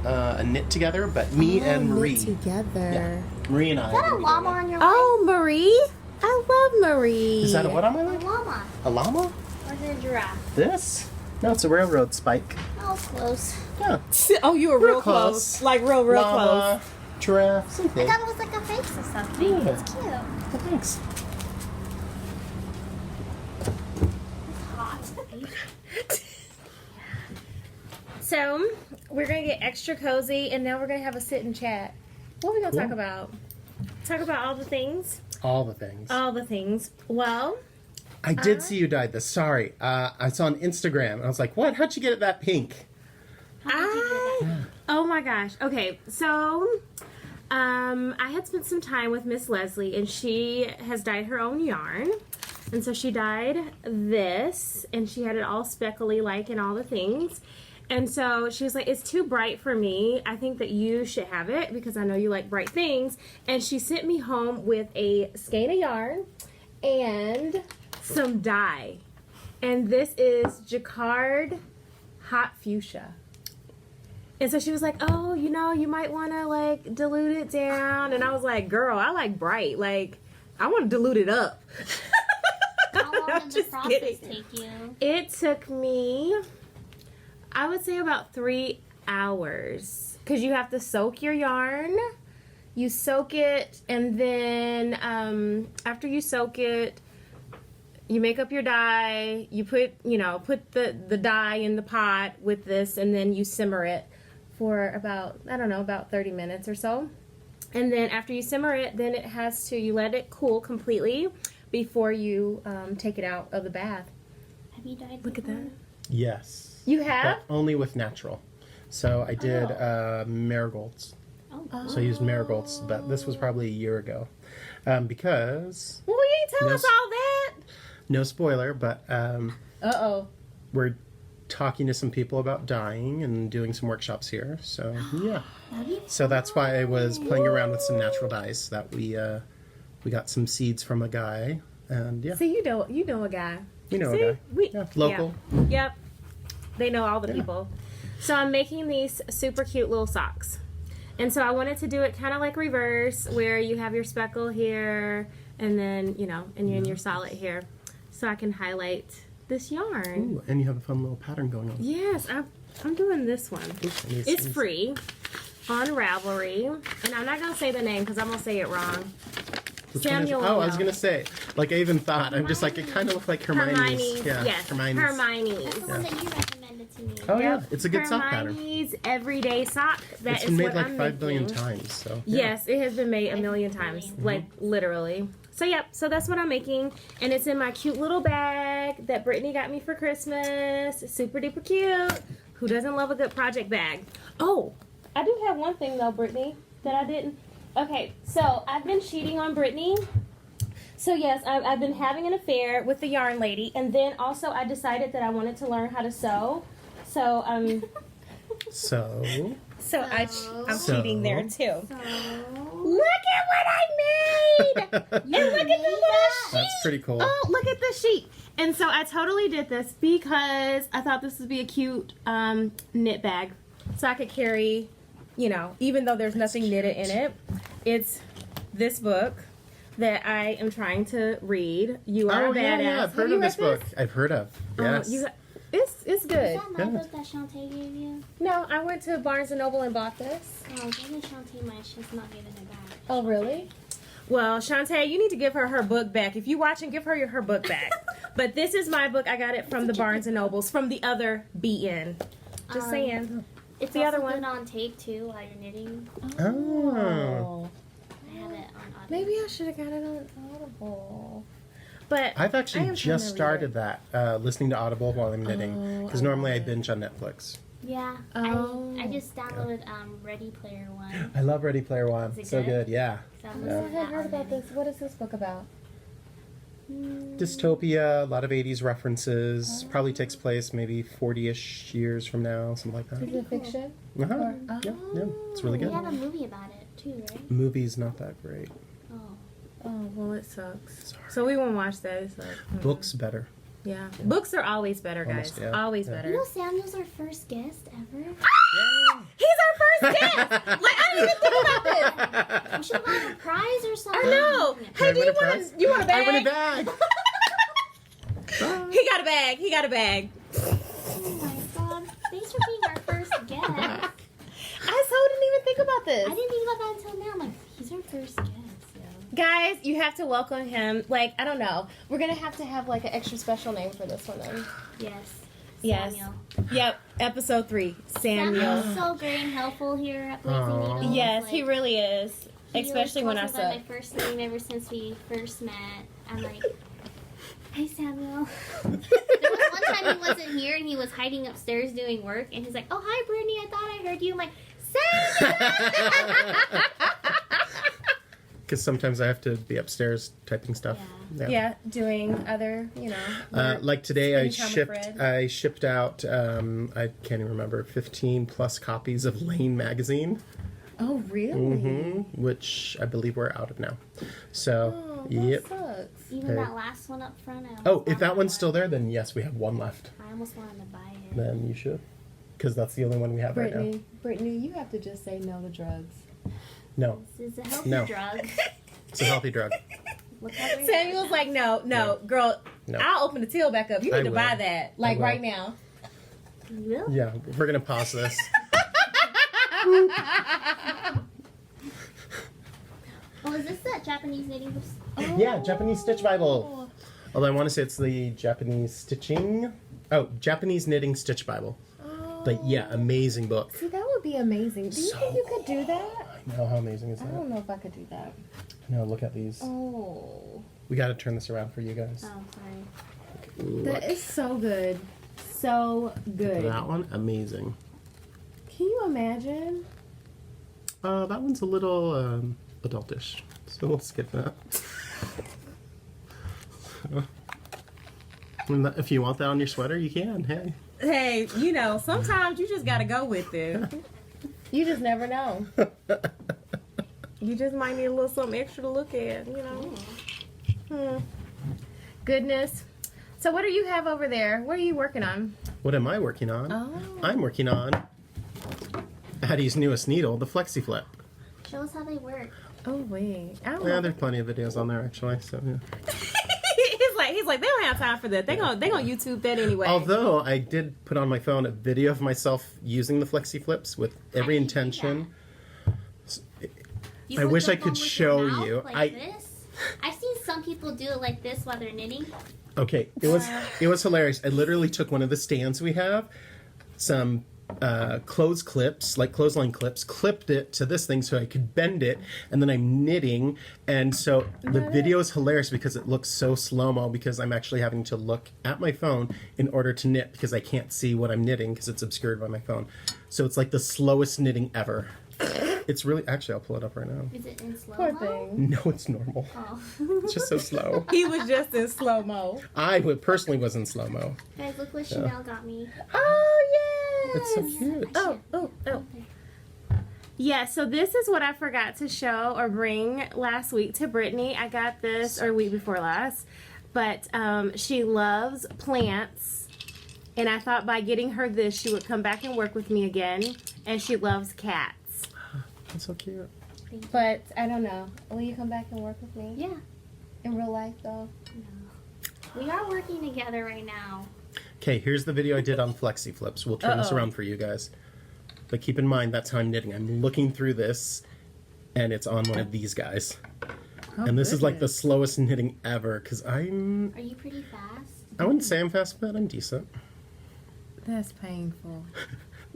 a knit together, but me and knit Marie. together. Yeah. Marie and I. Is that are a gonna be llama doing on your leg? Oh, Marie! I love Marie. it. Is that a what on my A leg? llama. A llama? Or is it a giraffe? This? No, it's a railroad spike. Oh, close. Yeah. Oh, you were Real real close. close. Like real close. Llama, giraffe, same I thing. thought it was like a face or something. Yeah. It's cute. Well, thanks. Hot. So, we're going to get extra cozy, and now we're going to have a sit and chat. What are we going to talk Cool. about? Talk about all the things? All the things. All the things. Well, I did see you dyed this. Sorry. I saw on Instagram. I was like, what? How'd you get it that pink? Oh my gosh. Okay, so I had spent some time with Miss Leslie, and she has dyed her own yarn. And so she dyed this, and she had it all speckly like and all the things. And so she was like, it's too bright for me. I think that you should have it because I know you like bright things. And she sent me home with a skein of yarn and some dye. And this is Jacquard Hot Fuchsia. And so she was like, oh, you know, you might want to like dilute it down. And I was like, girl, I like bright. Like, I want to dilute it up. How I'm long did the just process kidding. take you? It took me, I would say about 3 hours. Because you have to soak your yarn. You soak it, and then after you soak it, you make up your dye. You put the dye in the pot with this, and then you simmer it for about, I don't know, about 30 minutes or so. And then after you simmer it, then you let it cool completely before you take it out of the bath. Have you dyed Look at before? that. Yes. You have? But only with natural. So I did marigolds. Oh. So I used marigolds, but this was probably a year ago. Because, Well, you ain't tell No us all that. no spoiler, but Uh-oh. we're talking to some people about dyeing and doing some workshops here. So, yeah. So that's why I was playing around with some natural dyes that we got some seeds from a guy. And yeah, See, you know a guy. you know See, a guy. we Yeah, local. Yep. They know all the Yeah. people. So I'm making these super cute little socks. And so I wanted to do it kind of like reverse, where you have your speckle here, and then, and you're in your solid here. So I can highlight this yarn. Ooh, and you have a fun little pattern going on. Yes, I'm doing this one. Oops, I need It's some- free on Ravelry. And I'm not going to say the name because I'm going to say it wrong. Which one is it? Samuel Oh, I will was gonna say, like I even thought, I'm just like, it kind of looked like Hermione's. Yeah, yes. Hermione's. Hermione's. That's the one that you recommended to me. Oh yeah, Yep. it's a good sock pattern. Hermione's everyday sock. That It's is been made what like I'm 5 billion making. times. So yeah. Yes, it has been made a million Like, times, million. like literally. So yep, so that's what I'm making, and it's in my cute little bag that Brittany got me for Christmas. It's super duper cute. Who doesn't love a good project bag? Oh, I do have one thing though, Brittany, that I didn't. Okay, so I've been cheating on Brittany. So yes, I've been having an affair with the yarn lady, and then also I decided that I wanted to learn how to sew. So So, I'm cheating there too. So, Look at what I made! And look at the little sheet. that's pretty cool. Oh, look at the sheet. And so I totally did this because I thought this would be a cute knit bag. So I could carry, you know, even though there's nothing knitted in it, it's this book that I am trying to read. You Are a Badass. Yeah, I've heard Have you of this read book. I've heard of. Yes. It's good. is that my book that Shantae gave you? No, I went to Barnes & Noble and bought this. Oh, giving Shantae mine. She's not giving it back. Oh, really? Well, Shantae, you need to give her book back. If you watching, give her book back. But this is my book. I got it from the Barnes & Nobles, from the other BN. Just saying. It's the also other one. good on tape too while you're knitting. Oh. I have it on Audible. Maybe I should have got it on Audible. But I've I actually am just trying to started that, listening to Audible while I'm knitting. Oh, Because normally I binge on Netflix. Yeah. Oh. I just downloaded Ready Player One. I love Ready Player One. Is it So good? good, yeah. So I'm Oh, listening I to had that heard on about there. this. What is this book about? Dystopia, a lot of 80s references. Probably takes place maybe 40-ish years from now, something like that. Is it fiction? Uh-huh. Yeah, it's really We good. had a movie about it too, right? Movie's not that great. Oh. Oh, well, it sucks. Sorry. So we won't watch that. It's like, Books better. Yeah. Books are always better, guys. Almost, yeah. Always Yeah. better. You know Samuel's our first guest ever? He's our first guest! Like, I didn't even think about this. We should have a prize or something. I know. Hey, do win you a want prize? a I bag? win a bag! He got a bag. He got a bag. Oh my god. Thanks for being our first guest. I so didn't even think about this. I didn't think about that until now. I'm like, he's our first guest. Guys, you have to welcome him. Like, I don't know. We're going to have like an extra special name for this one then. Yes. Yes. Samuel. Yep. Episode 3. Samuel. Samuel's so great and helpful here at Blazing Aw. Needles. Yes, Like, he really is. he Especially when I calls me by suck. my first name ever since we first met. I'm like, hey Samuel. There was one time he wasn't here and he was hiding upstairs doing work and he's like, oh hi Brittany, I thought I heard you. I'm like, Samuel. Because sometimes I have to be upstairs typing stuff. Yeah, doing other, work. Like today, Spending time with Fred. I shipped out. I can't even remember 15 plus copies of Lane magazine, Oh, really? which I believe we're out of now. So, Oh, that yep. sucks. Even Hey. that last one up front. I almost Oh, if bought that one's one. still there, then yes, we have one left. I almost wanted to buy it. Then you should, because that's the only one we have right now. Brittany, you have to just say no to drugs. No, This is a healthy No. drug. it's a healthy drug. Look how great Samuel's like, no, girl, No. I'll open the till back up. You I need to will. buy that, like will. right now. You will? Yeah, we're gonna pause this. Oh, is this that Japanese knitting book? Yeah, Japanese Stitch Bible. Although I want to say it's the Japanese stitching. Oh, Japanese Knitting Stitch Bible. But yeah, amazing book. See, that would be amazing. Do you So think you could do that? I know, how amazing is I that? don't know if I could do that. No, look at these. Oh, We got to turn this around for you guys. Oh, sorry. Look. that is so good. So good. That one, amazing. Can you imagine? That one's a little adultish, so we'll skip that. If you want that on your sweater, you can. Hey. Hey, sometimes you just gotta go with it. You just never know. You just might need a little something extra to look at, Goodness. So what do you have over there? What are you working on? What am I working on? Oh. I'm working on Addie's newest needle, the Flexi Flip. Show us how they work. Oh wait. I don't Yeah, know. there's plenty of videos on there actually. So yeah. he's like they don't have time for that. They gonna YouTube that anyway. Although I did put on my phone a video of myself using the Flexi Flips with every How do you do intention. You I flip wish the I phone could with your show mouth you. Like this? I've seen some people do it like this while they're knitting. Okay, it was hilarious. I literally took one of the stands we have, some clothes clips, like clothesline clips, clipped it to this thing so I could bend it, and then I'm knitting. And so the video is hilarious because it looks so slow-mo because I'm actually having to look at my phone in order to knit because I can't see what I'm knitting because it's obscured by my phone. So it's like the slowest knitting ever. It's really, actually, I'll pull it up right now. Is it in slow Poor mo? thing. No, it's normal. Oh. It's just so slow. He was just in slow mo. I would personally was in slow-mo. Guys, look what Chanel got me. Oh yes. It's so cute. Oh. Yeah, so this is what I forgot to show or bring last week to Brittany. I got this, or week before last, but she loves plants, and I thought by getting her this, she would come back and work with me again, and she loves cats. That's so cute. But I don't know. Will you come back and work with me? Yeah. In real life, though? No. We are working together right now. Okay, here's the video I did on Flexi Flips. We'll turn this Uh-oh. around for you guys. But keep in mind, that's how I'm knitting. I'm looking through this, and it's on one of these guys. And this is like the slowest knitting ever, because Are you pretty fast? I wouldn't say I'm fast, but I'm decent. That's painful.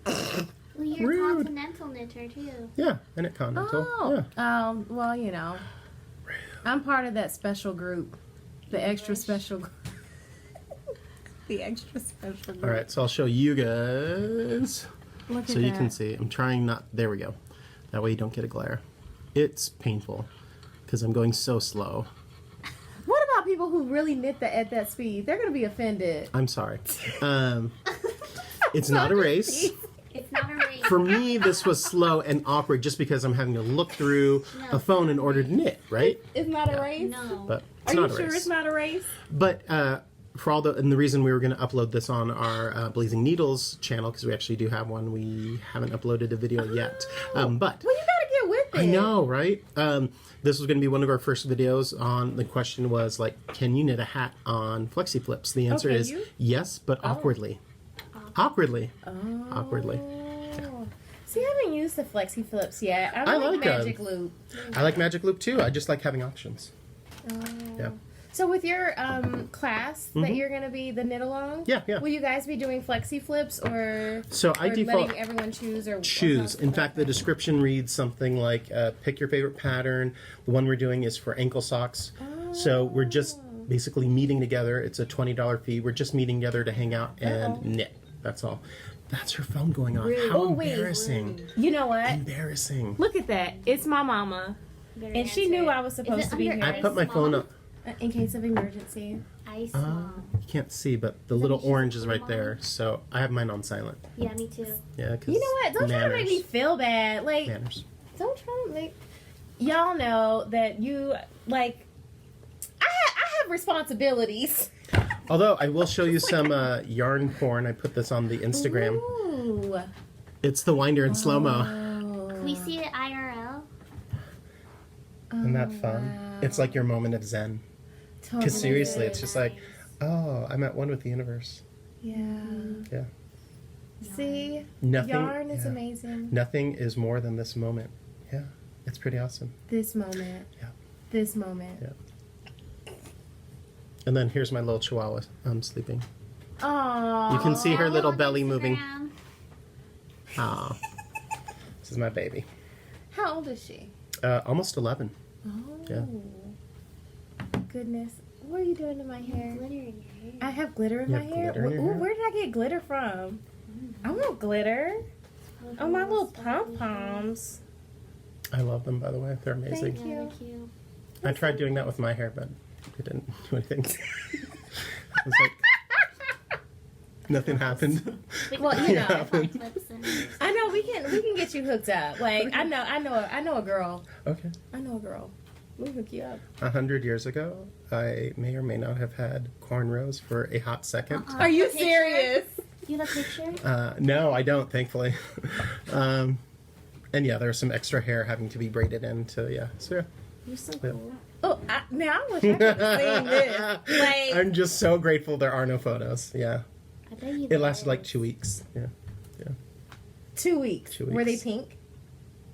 Well, you're Rude. a continental knitter too. Yeah, I knit continental. Yeah. Well, you know, I'm part of that special group, the extra special group. The extra special group. All right, so I'll show you guys. Look at So you that. can see. I'm trying not... There we go. That way you don't get a glare. It's painful, because I'm going so slow. What about people who really knit at that speed? They're going to be offended. I'm sorry. It's not a race. It's not a race. For me, this was slow and awkward just because I'm having to look through a phone in order to knit, right? It's not a race? No. But it's Are you not a sure race. it's not a race? But for all and the reason we were going to upload this on our Blazing Needles channel, because we actually do have one, we haven't uploaded a video yet. But Well, you got to get with it. I know, right? This was going to be one of our first videos on, the question was like, can you knit a hat on Flexi Flips? The answer can is you? yes, but awkwardly. Awkwardly. Awkwardly. Oh. See, I haven't used the Flexi Flips yet. I I like like Magic Loop. I like Magic Loop too. I just like having options. Yeah. So with your class that you're going to be the knit along, Yeah, yeah. will you guys be doing Flexi Flips or, So I or default letting everyone choose? Or choose. In fact, the description reads something like pick your favorite pattern. The one we're doing is for ankle socks. So we're just basically meeting together. It's a $20 fee. We're just meeting together to hang out and knit. That's all. That's her phone going on. How Oh, wait. embarrassing. You know what? Embarrassing. Look at that. It's my mama. Better And she answer knew it. I was supposed Is it to be under here. I put my Ice phone Mom? up. In case of emergency. Ice You Mom. can't see, but the little orange is right there. So I have mine on silent. Yeah, me too. Yeah, because You know what? Don't try to make me feel bad. Like, Manners. don't try to make... Y'all know that you, like... I have responsibilities. Although I will show you some yarn porn. I put this on the Instagram. Ooh. It's the winder in slow-mo. Oh. Can we see it IRL? Isn't that fun? It's like your moment of zen. Because seriously, it's just like, oh, I'm at one with the universe. Yeah. Yeah. See? Nothing. Yarn is yeah. amazing. Nothing is more than this moment. Yeah. It's pretty awesome. This moment. Yeah. This moment. Yeah. And then here's my little chihuahua. I'm sleeping. Aww. You can see her Follow little on belly moving. Instagram. Ah. This is my baby. How old is she? Almost 11. Oh. Yeah. Goodness. What are you doing to my hair? Glitter in your hair. I have glitter in You my have hair. glitter in your Ooh, hair? where did I get glitter from? I want glitter. Oh, my little pom poms. I love them, by the way. They're amazing. Thank Yeah, you. they're cute. I tried doing that with my hair, but it didn't do anything. I was like, nothing happened. Well, you know, Yeah. Clips and I know we can get you hooked up. Like I know a girl. Okay. I know a girl. We'll hook you up. 100 years ago, I may or may not have had cornrows for a hot second. Are you Picture? serious? Do you have a picture? No, I don't, thankfully. And yeah, there's some extra hair having to be braided in to, yeah. So yeah. You're so Yeah. cool. Oh, now I wish I could have seen this. Like, I'm just so grateful there are no photos. Yeah. I bet you It lasted did. like 2 weeks. Yeah. 2 weeks. 2 Were they weeks. pink?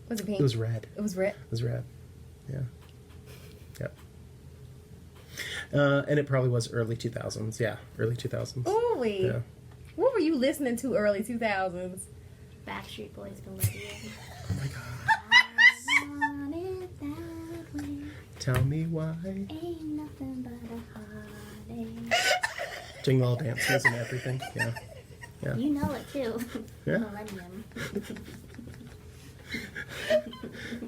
Was it pink? It was red. It was red. It was red. Yeah. Yep. And it probably was early 2000s. Yeah, early 2000s. Ooh, Yeah. what were you listening to early 2000s? Backstreet Boys melody. Oh my god. I want it that way. Tell me why. Ain't nothing but a heartache. Jingle dances and everything. Yeah. Yeah. You know it too. Yeah. Millennium.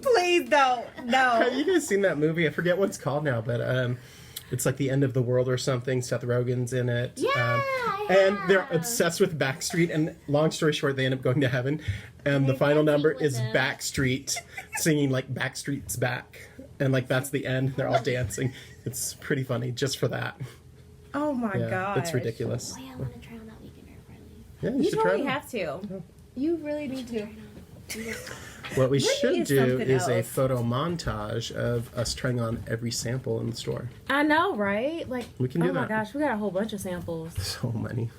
Please don't. No. Have you guys seen that movie? I forget what it's called now, but it's like the end of the world or something. Seth Rogen's in it. Yeah, I and they're have. obsessed with Backstreet. And long story short, they end up going to heaven. And the They're final dancing number with is them. Backstreet singing like Backstreet's Back. And like that's the end. They're all dancing. It's pretty funny just for that. Oh my Yeah, god. it's ridiculous. Oh yeah, I want to try on that Weekender Friendly. Yeah, you You should totally try it. have to. You really need to. What we Brittany should is do something is a else. photo montage of us trying on every sample in the store. I know, right? Like, We can do oh my that. gosh, we got a whole bunch of samples. So many.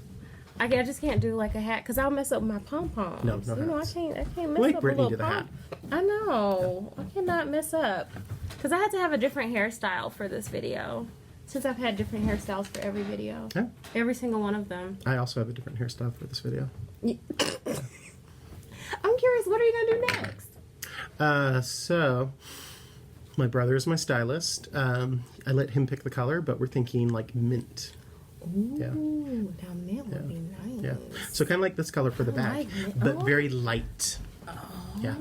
I just can't do like a hat because I'll mess up my pom poms. No you know, hats. I can't mess Make up Brittany a do little the hat. I know. I cannot mess up because I had to have a different hairstyle for this video. Since I've had different hairstyles for every video, Yeah. every single one of them. I also have a different hairstyle for this video. I'm curious, what are you gonna do next? So my brother is my stylist. I let him pick the color, but we're thinking like mint. Yeah. Ooh, now mint would be nice. Yeah. So kind of like this color for the I back, like mint. but Oh. very light. Yeah.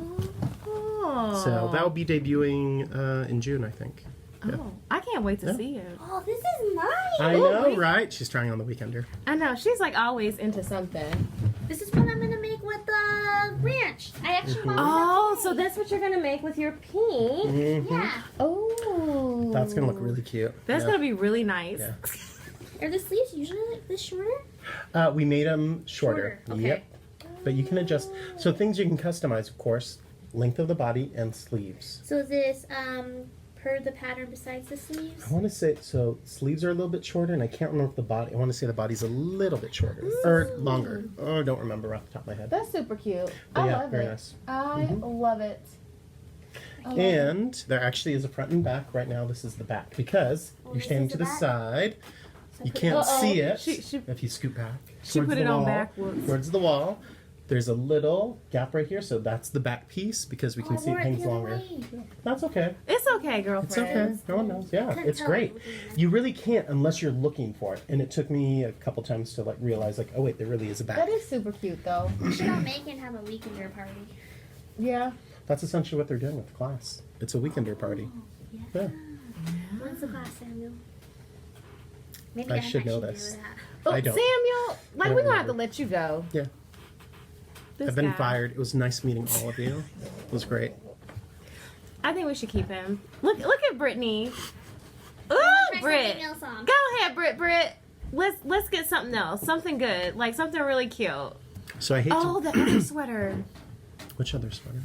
Oh. So that will be debuting in June, I think. Yeah. Oh, I can't wait to Yeah. see it. Oh, this is nice. I Ooh, know, wait. right? She's trying on the Weekender. I know she's like always into something. This is what I'm gonna make with the ranch. I actually want Oh, that so today. that's what you're gonna make with your pink. Mhm. Yeah. Oh, That's gonna look really cute. That's Yeah. gonna be really nice. Yeah. Are the sleeves usually like this shorter? We made them shorter. Shorter, okay. Yep. But you can adjust. So things you can customize, of course, length of the body and sleeves. So is this per the pattern besides the sleeves? I want to say, so sleeves are a little bit shorter, and I can't remember if the body, I want to say the body's a little bit shorter. Or longer. Oh, I don't remember off the top of my head. That's super cute. But I yeah, love very it. nice. I love it. I love it. And there actually is a front and back. Right now, this is the back because Oh, you're this standing is to the the back? side. So You put- can't Uh-oh. see it She- if you scoot back. she towards put the it on wall, backwards. Towards the wall. There's a little gap right here, so that's the back piece because we can Oh, I see it wore hangs the other longer. way. That's okay. It's okay, girlfriend. It's okay. No one knows. Yeah, Couldn't it's tell great. it was in there. You really can't unless you're looking for it. And it took me a couple times to like realize like, oh wait, there really is a back. That is super cute, though. We should all make and have a weekender party. Yeah. That's essentially what they're doing with the class. It's a weekender party. Yeah. Yeah. When's the class, Samuel? Maybe I should know do this. that. Oh, I don't. Samuel, like I we're don't gonna have to remember. let you go. Yeah. This I've been guy. fired. It was nice meeting all of you. It was great. I think we should keep him. Look at Brittany. Ooh, Try Britt. something else on. Go ahead, Britt. Let's get something else, something good, like something really cute. So I hate Oh, the other sweater, to. Which other sweater?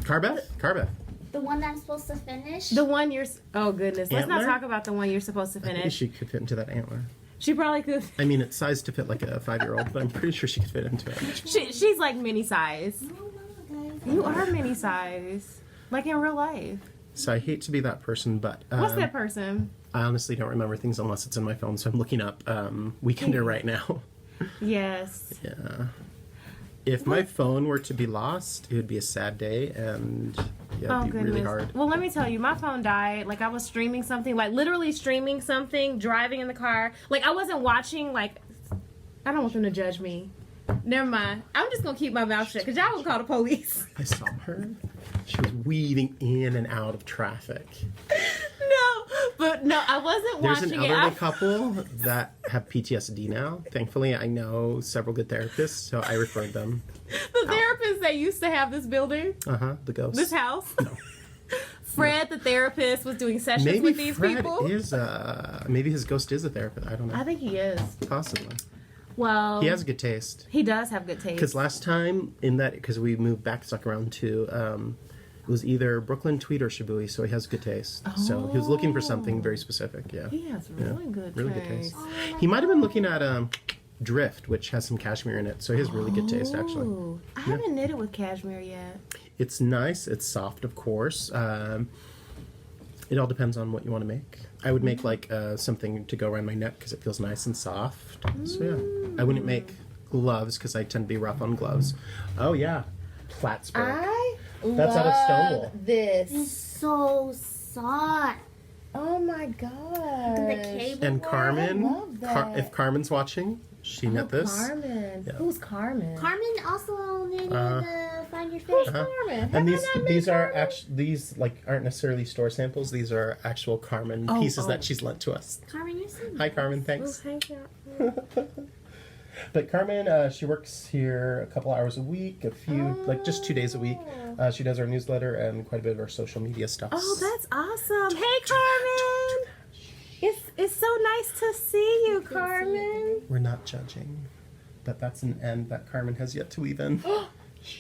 Carbeth? Carbeth. The one that I'm supposed to finish. the one you're. Oh goodness, let's not Antler? talk about the one you're supposed to I think finish. she could fit into that antler. She probably could. I mean, it's sized to fit like a 5-year-old, but I'm pretty sure she could fit into it. She's like mini size. No, guys. You are mini size, like in real life. So I hate to be that person, but What's that person? I honestly don't remember things unless it's in my phone, so I'm looking up Weekender right now. Yes. Yeah. If my phone were to be lost, it would be a sad day, and yeah, Oh it'd be goodness. really hard. Well, let me tell you, my phone died. Like I was streaming something, like literally streaming something, driving in the car. Like I wasn't watching. Like I don't want them to judge me. Never mind. I'm just gonna keep my mouth shut because y'all will call the police. I saw her. She was weaving in and out of traffic. No, I wasn't There's watching an it. elderly couple that have PTSD now. Thankfully, I know several good therapists, so I referred them. The therapist that used to have this building, The ghost. this house. No. Fred, the therapist, was doing sessions Maybe with these Fred people. is maybe his ghost is a therapist. I don't I know. think he is. Possibly. Well, He has good taste. He does have good taste. Because last time because we moved back stuck around to it was either Brooklyn Tweed or Shibuya, so he has good taste. So he was looking for something very specific. Yeah. He has Yeah. really good Really taste. good taste. Oh my He might have been God. looking at Drift, which has some cashmere in it, so he has really good taste actually. Ooh, I haven't knitted with cashmere yet. It's nice. It's soft, of course. It all depends on what you want to make. I would make like something to go around my neck because it feels nice and soft. So yeah, I wouldn't make gloves because I tend to be rough on gloves. Oh yeah, Plattsburgh. I That's out of Stonewall. this. It's so soft. Oh my god. And the cable. And Carmen, I love that. if Carmen's watching, she knit this. Carmen. Yeah. Who's Carmen? Carmen also needed Uh, the Find Your Who's Face. Carmen? And Have I not these met are Carmen? actually these like aren't necessarily store samples. These are actual Carmen Oh, pieces oh. that she's lent to us. Carmen, you're so Hi Carmen, Oh, thanks. hey, yeah. But Carmen, she works here a couple hours a week, like just 2 days a week. She does our newsletter and quite a bit of our social media stuff. Oh, that's awesome. Hey, Carmen. It's so nice to see you, Carmen. We're not judging, but that's an end that Carmen has yet to weave in.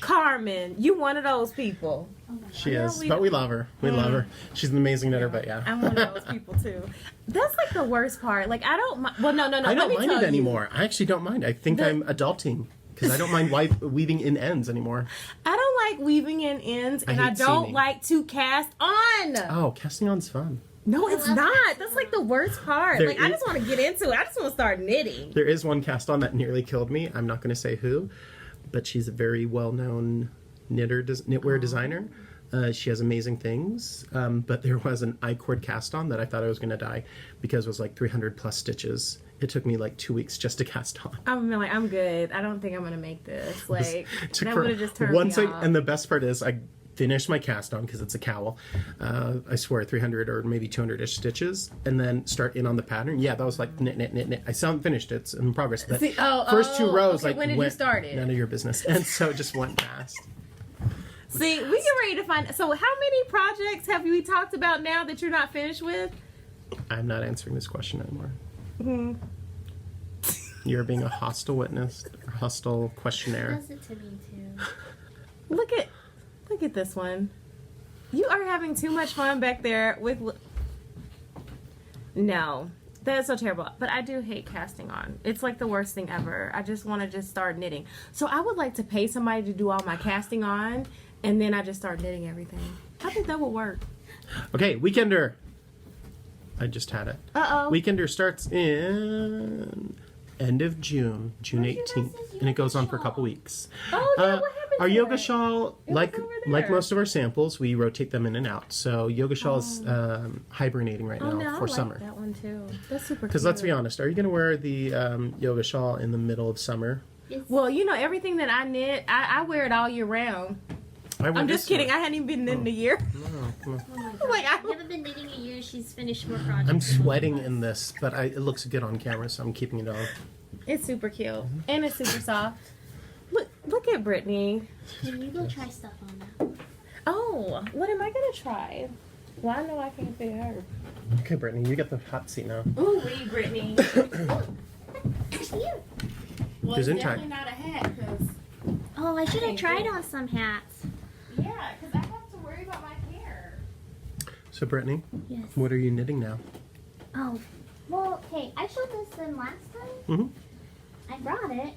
Carmen, you one of those people. She Yeah, is, we- but we love her. We love her. She's an amazing knitter, but yeah. I'm one of those people too. That's like the worst part. Like I don't. Well, no. I let don't me mind tell it you. anymore. I actually don't mind. I think I'm adulting because I don't mind weaving in ends anymore. I don't like weaving in ends, and I hate don't seaming. like to cast on. Oh, casting on's fun. No, it's love not. casting That's like the worst part. There Like I is- just want to get into it. I just want to start knitting. There is one cast on that nearly killed me. I'm not going to say who, but she's a very well-known knitwear designer. She has amazing things, but there was an I-cord cast on that I thought I was going to die because it was like 300 plus stitches. It took me like 2 weeks just to cast on. I'm like, I'm good. I don't think I'm gonna make this. Like It took that for- would have just turned once me I, off. and the best part is I finished my cast on because it's a cowl. I swear 300 or maybe 200-ish stitches, and then start in on the pattern. Yeah, that was like knit. I still haven't finished it. It's in progress. But See, first two rows, okay, like when did you went, start it? None of your business, and so it just went fast. See, we get ready to find. So, how many projects have we talked about now that you're not finished with? I'm not answering this question anymore. Mhm. You're being a hostile witness, or hostile questionnaire. Does it to me too. Look at this one. You are having too much fun back there with. No, that is so terrible. But I do hate casting on. It's like the worst thing ever. I just want to just start knitting. So I would like to pay somebody to do all my casting on, and then I just start knitting everything. I think that would work. Okay, Weekender. I just had it. Uh-oh. Weekender starts in end of June, June Where's your 18th, guys' and it goes on yoga for a couple shawl? weeks. Oh, yeah, what happened Our to yoga it? shawl, It was like over like there. most of our samples, we rotate them in and out. So yoga shawl is hibernating right Oh, now no, I for like summer. that one too. That's super. Because let's be cute. honest, are you going to wear the yoga shawl in the middle of summer? Well, you know everything that I knit, I wear it all year round. I'm just kidding. I hadn't even been knitting a year. No, come on. Oh my god. Like, I- I haven't been knitting a year. She's finished more projects. I'm sweating in this, but it looks good on camera, so I'm keeping it on. It's super cute and it's super soft. Look at Brittany. Can you go try stuff on that? Oh, what am I gonna try? Well, I know I can't fit her. Okay, Brittany, you get the hot seat now. Ooh, wee, Brittany. Here. Well, Who's it's in time? definitely not a hat, cause Oh, I should have Okay, tried good. on some hats. yeah, cause I have to worry about my hair. So, Brittany, Yes. what are you knitting now? Oh. Well, okay. I showed this in last time. Mm-hmm. I brought it.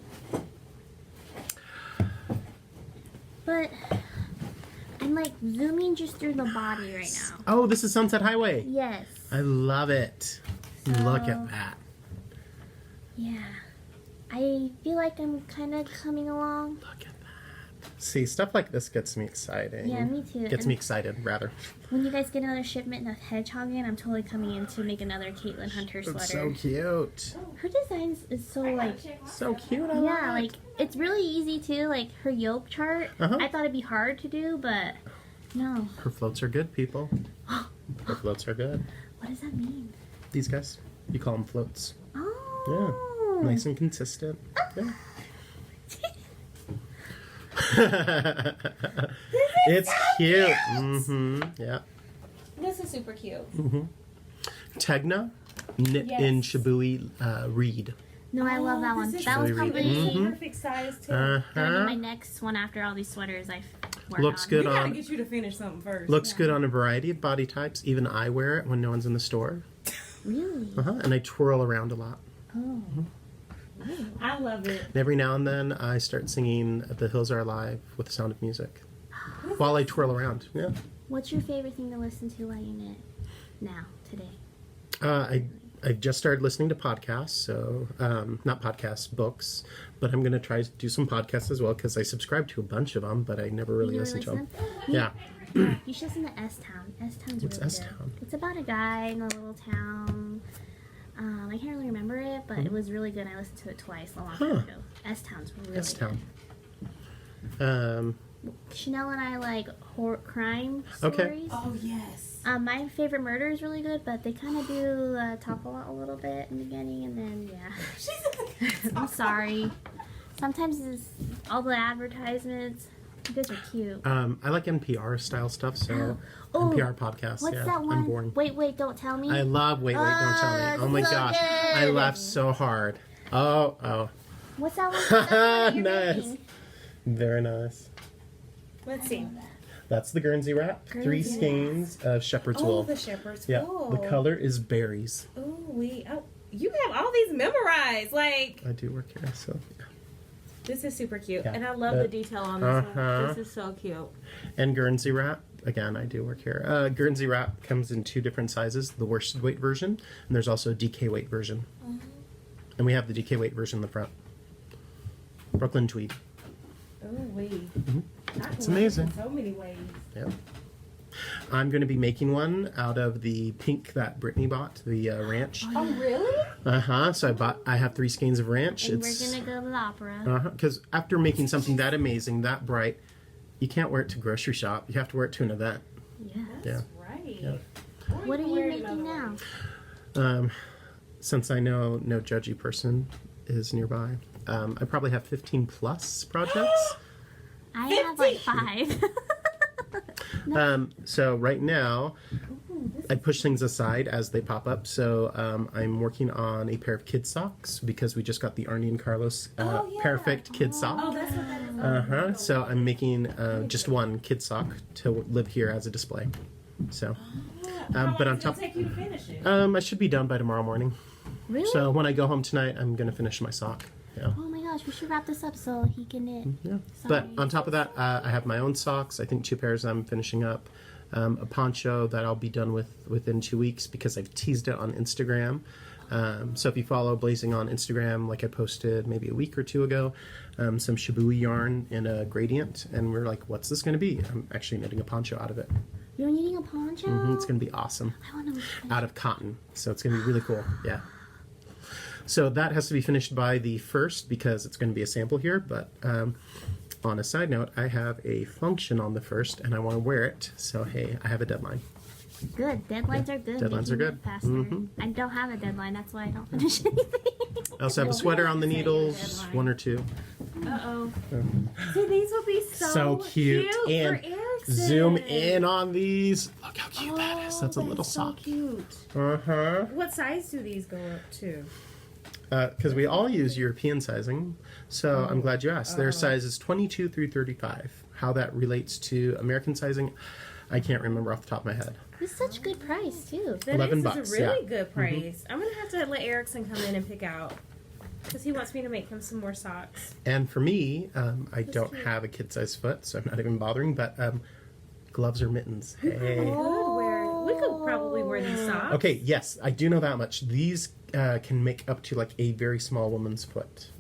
But I'm like zooming just through the body right now. Oh, this is Sunset Highway. Yes. I love it. Look So- at that. Yeah. I feel like I'm kind of coming along. Look at that. See, stuff like this gets me excited. Yeah, me too. Gets And me excited, rather. when you guys get another shipment of hedgehogging, I'm totally coming in to make another Caitlin Hunter sweater. It's so cute. Her designs is so like So cute. I yeah, love like it's really easy too. Like her yoke chart, Uh-huh. I thought it'd be hard to do, but no. Her floats are good, people. Her floats are good. What does that mean? These guys, you call them floats. Oh, Nice and consistent. Yeah. It's cute. Mm-hmm. Yeah. This is super cute. Mm-hmm. Tegna, knit in Yes. Shibui reed. No, I love that one. That was really probably Mhm. perfect size too. gonna be Uh-huh. my next one after all these sweaters I've worked Looks on. good We gotta on. get you to finish something first. Looks good on a variety of body types. Even I wear it when no one's in the store. Really? And I twirl around a lot. Oh. I love it. And every now and then I start singing "The Hills Are Alive" with the sound of music while I twirl around. Yeah. What's your favorite thing to listen to while you knit? Now, today. I've just started listening to podcasts, so not podcasts, books. But I'm going to try to do some podcasts as well because I subscribe to a bunch of them, but I never really listen to them. Yeah. You should listen to S-Town. S-Town's What's really S-Town? good. It's about a guy in a little town. I can't really remember it, but it was really good. I listened to it twice a long time ago. S-Town's really S-Town. good. Chanel and I like crime Okay. stories. Oh yes. My favorite murder is really good, but they kind of do talk a little bit in the beginning, and then I'm sorry. Sometimes it's all the advertisements. You guys are cute. I like NPR style stuff, so Oh, NPR podcasts. What's yeah, that one? I'm boring. Wait, don't tell me. I love Wait, Don't Tell Me. that's Oh my so gosh. I good. laughed so hard. Oh. What's that one? That's what you're Nice. making. Very nice. Let's see. That's the Guernsey wrap. 3 Guernsey skeins of shepherd's Oh, wool. the shepherd's Yeah, wool. the color is berries. You have all these memorized. Like, I do work here, so. this is super cute. Yeah. And I love But- the detail on this one. Uh-huh. This is so cute. And Guernsey wrap. Again, I do work here. Guernsey wrap comes in 2 different sizes: the worsted weight version, and there's also a DK weight version. And we have the DK weight version in the front. Brooklyn tweed. Oh, wait. It's amazing. In so many ways. Yeah. I'm going to be making one out of the pink that Brittany bought, the ranch. Oh, really? So I have 3 skeins of ranch. And we're gonna go to the opera. Because after making something that amazing, that bright, you can't wear it to grocery shop. You have to wear it to an event. Yeah. Yeah. Right. Yeah. What are you making now? Since I know no judgy person is nearby, I probably have 15 plus projects. I have like 5. So right now, I push things aside as they pop up. So I'm working on a pair of kid socks because we just got the Arnie and Carlos Perfect kid sock. Oh, that's what that is. So I'm making just one kid sock to live here as a display. So, but on top, take you to finish it? I should be done by tomorrow morning. Really? So when I go home tonight, I'm gonna finish my sock. Yeah. Oh my gosh, we should wrap this up so he can knit. Yeah. Sorry. But on top of that, I have my own socks. I think 2 pairs I'm finishing up. A poncho that I'll be done within 2 weeks because I've teased it on Instagram. So if you follow Blazing on Instagram, like I posted maybe a week or 2 ago, some Shibui yarn in a gradient, and we're like, what's this going to be? I'm actually knitting a poncho out of it. You're knitting a poncho? It's going to be awesome. I want to. Out of cotton. So it's going to be really cool. Yeah. So that has to be finished by the 1st because it's going to be a sample here. But on a side note, I have a function on the 1st and I want to wear it. So hey, I have a deadline. Good. Deadlines are good. Deadlines They are can good. get faster. Mhm. I don't have a deadline. That's why I don't finish anything. I also have a sweater on the needles, deadline. 1 or 2. Uh-oh. See, these would be So cute. And for Erickson. zoom in on these. Look how cute that is. That's a little so sock. cute. Uh-huh. What size do these go up to? Because we all use European sizing. So I'm glad you asked. Their size is 22 through 35. How that relates to American sizing, I can't remember off the top of my head. It's such good price too. That $11, is a really yeah. good price. I'm gonna have to let Erickson come in and pick out because he wants me to make him some more socks. And for me, I don't cute. have a kid-sized foot, so I'm not even bothering. But gloves or mittens. Hey. We could probably wear these socks. Okay, yes, I do know that much. These can make up to like a very small woman's foot,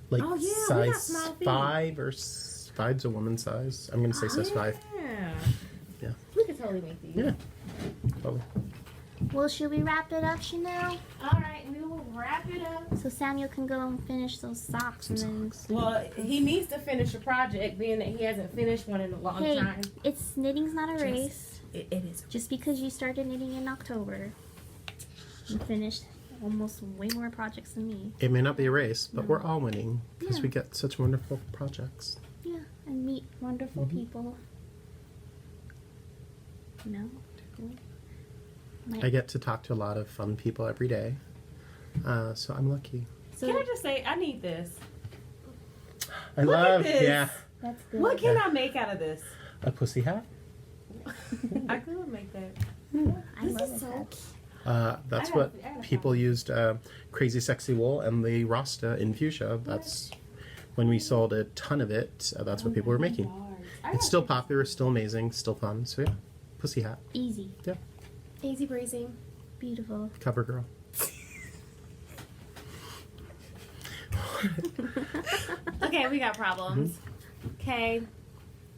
like Oh, yeah, we got size small feet. 5 or 5's a woman's size. I'm gonna say size 5. Yeah. Yeah. We could totally make these. Yeah. Probably. Well, should we wrap it up, Chanel? All right, we will wrap it up. So Samuel can go and finish those socks and then. Well, he needs to finish a project, being that he hasn't finished one in a long Hey, time. it's knitting's not a race. It is. Just because you started knitting in October, you finished almost way more projects than me. It may not be a race, but we're all winning because Yeah. we get such wonderful projects. Yeah, and meet wonderful Mm-hmm. people. You know? I get to talk to a lot of fun people every day, so I'm lucky. So Can I just say, I need this. I Look at love, this. yeah, that's good. What can I make out of this? a pussy hat. I could make that. I love is so that. That's I what gotta people used crazy sexy wool and the Rasta in fuchsia. That's when we sold a ton of it. That's what people were making. It's still popular, still amazing, still fun. So yeah, pussy hat, Easy. Easy breezy. Beautiful. cover girl. Okay, we got problems. Okay.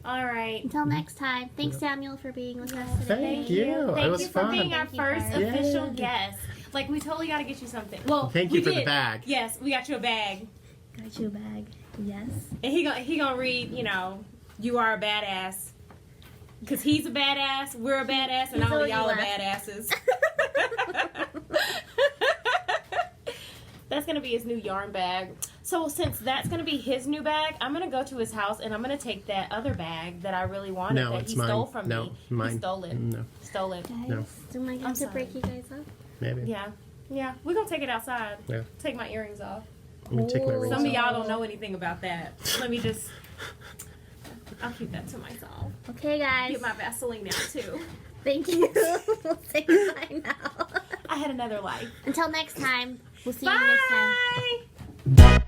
All right. Until next time. Thanks, Samuel, for being with us today. Thank you. Thank It was you for fun. being our Thank you, first Carter. official Yay. guest. Like, we totally got to get you something. Well, Thank we you for the did. bag. Yes, we got you a bag. Got you a bag. Yes. And he gonna read, you are a badass. Because he's a badass, we're a badass, and He's all of already y'all are left. badasses. That's gonna be his new yarn bag. So since that's gonna be his new bag, I'm gonna go to his house and I'm gonna take that other bag that I really wanted No, that it's he mine. stole from No, me. mine. He stole it. No, Stole it. Guys, No. am I I'm going to sorry. break you guys up? maybe. Yeah. Yeah. We're gonna take it outside. Yeah. Take my earrings off. I'm gonna take my Ooh. rings Some of off. y'all don't know anything about that. Let me just I'll keep that to myself. Okay, guys. Get my Vaseline out too. Thank you. We'll say goodbye now. I had another life. Until next time. We'll see you next time. Bye.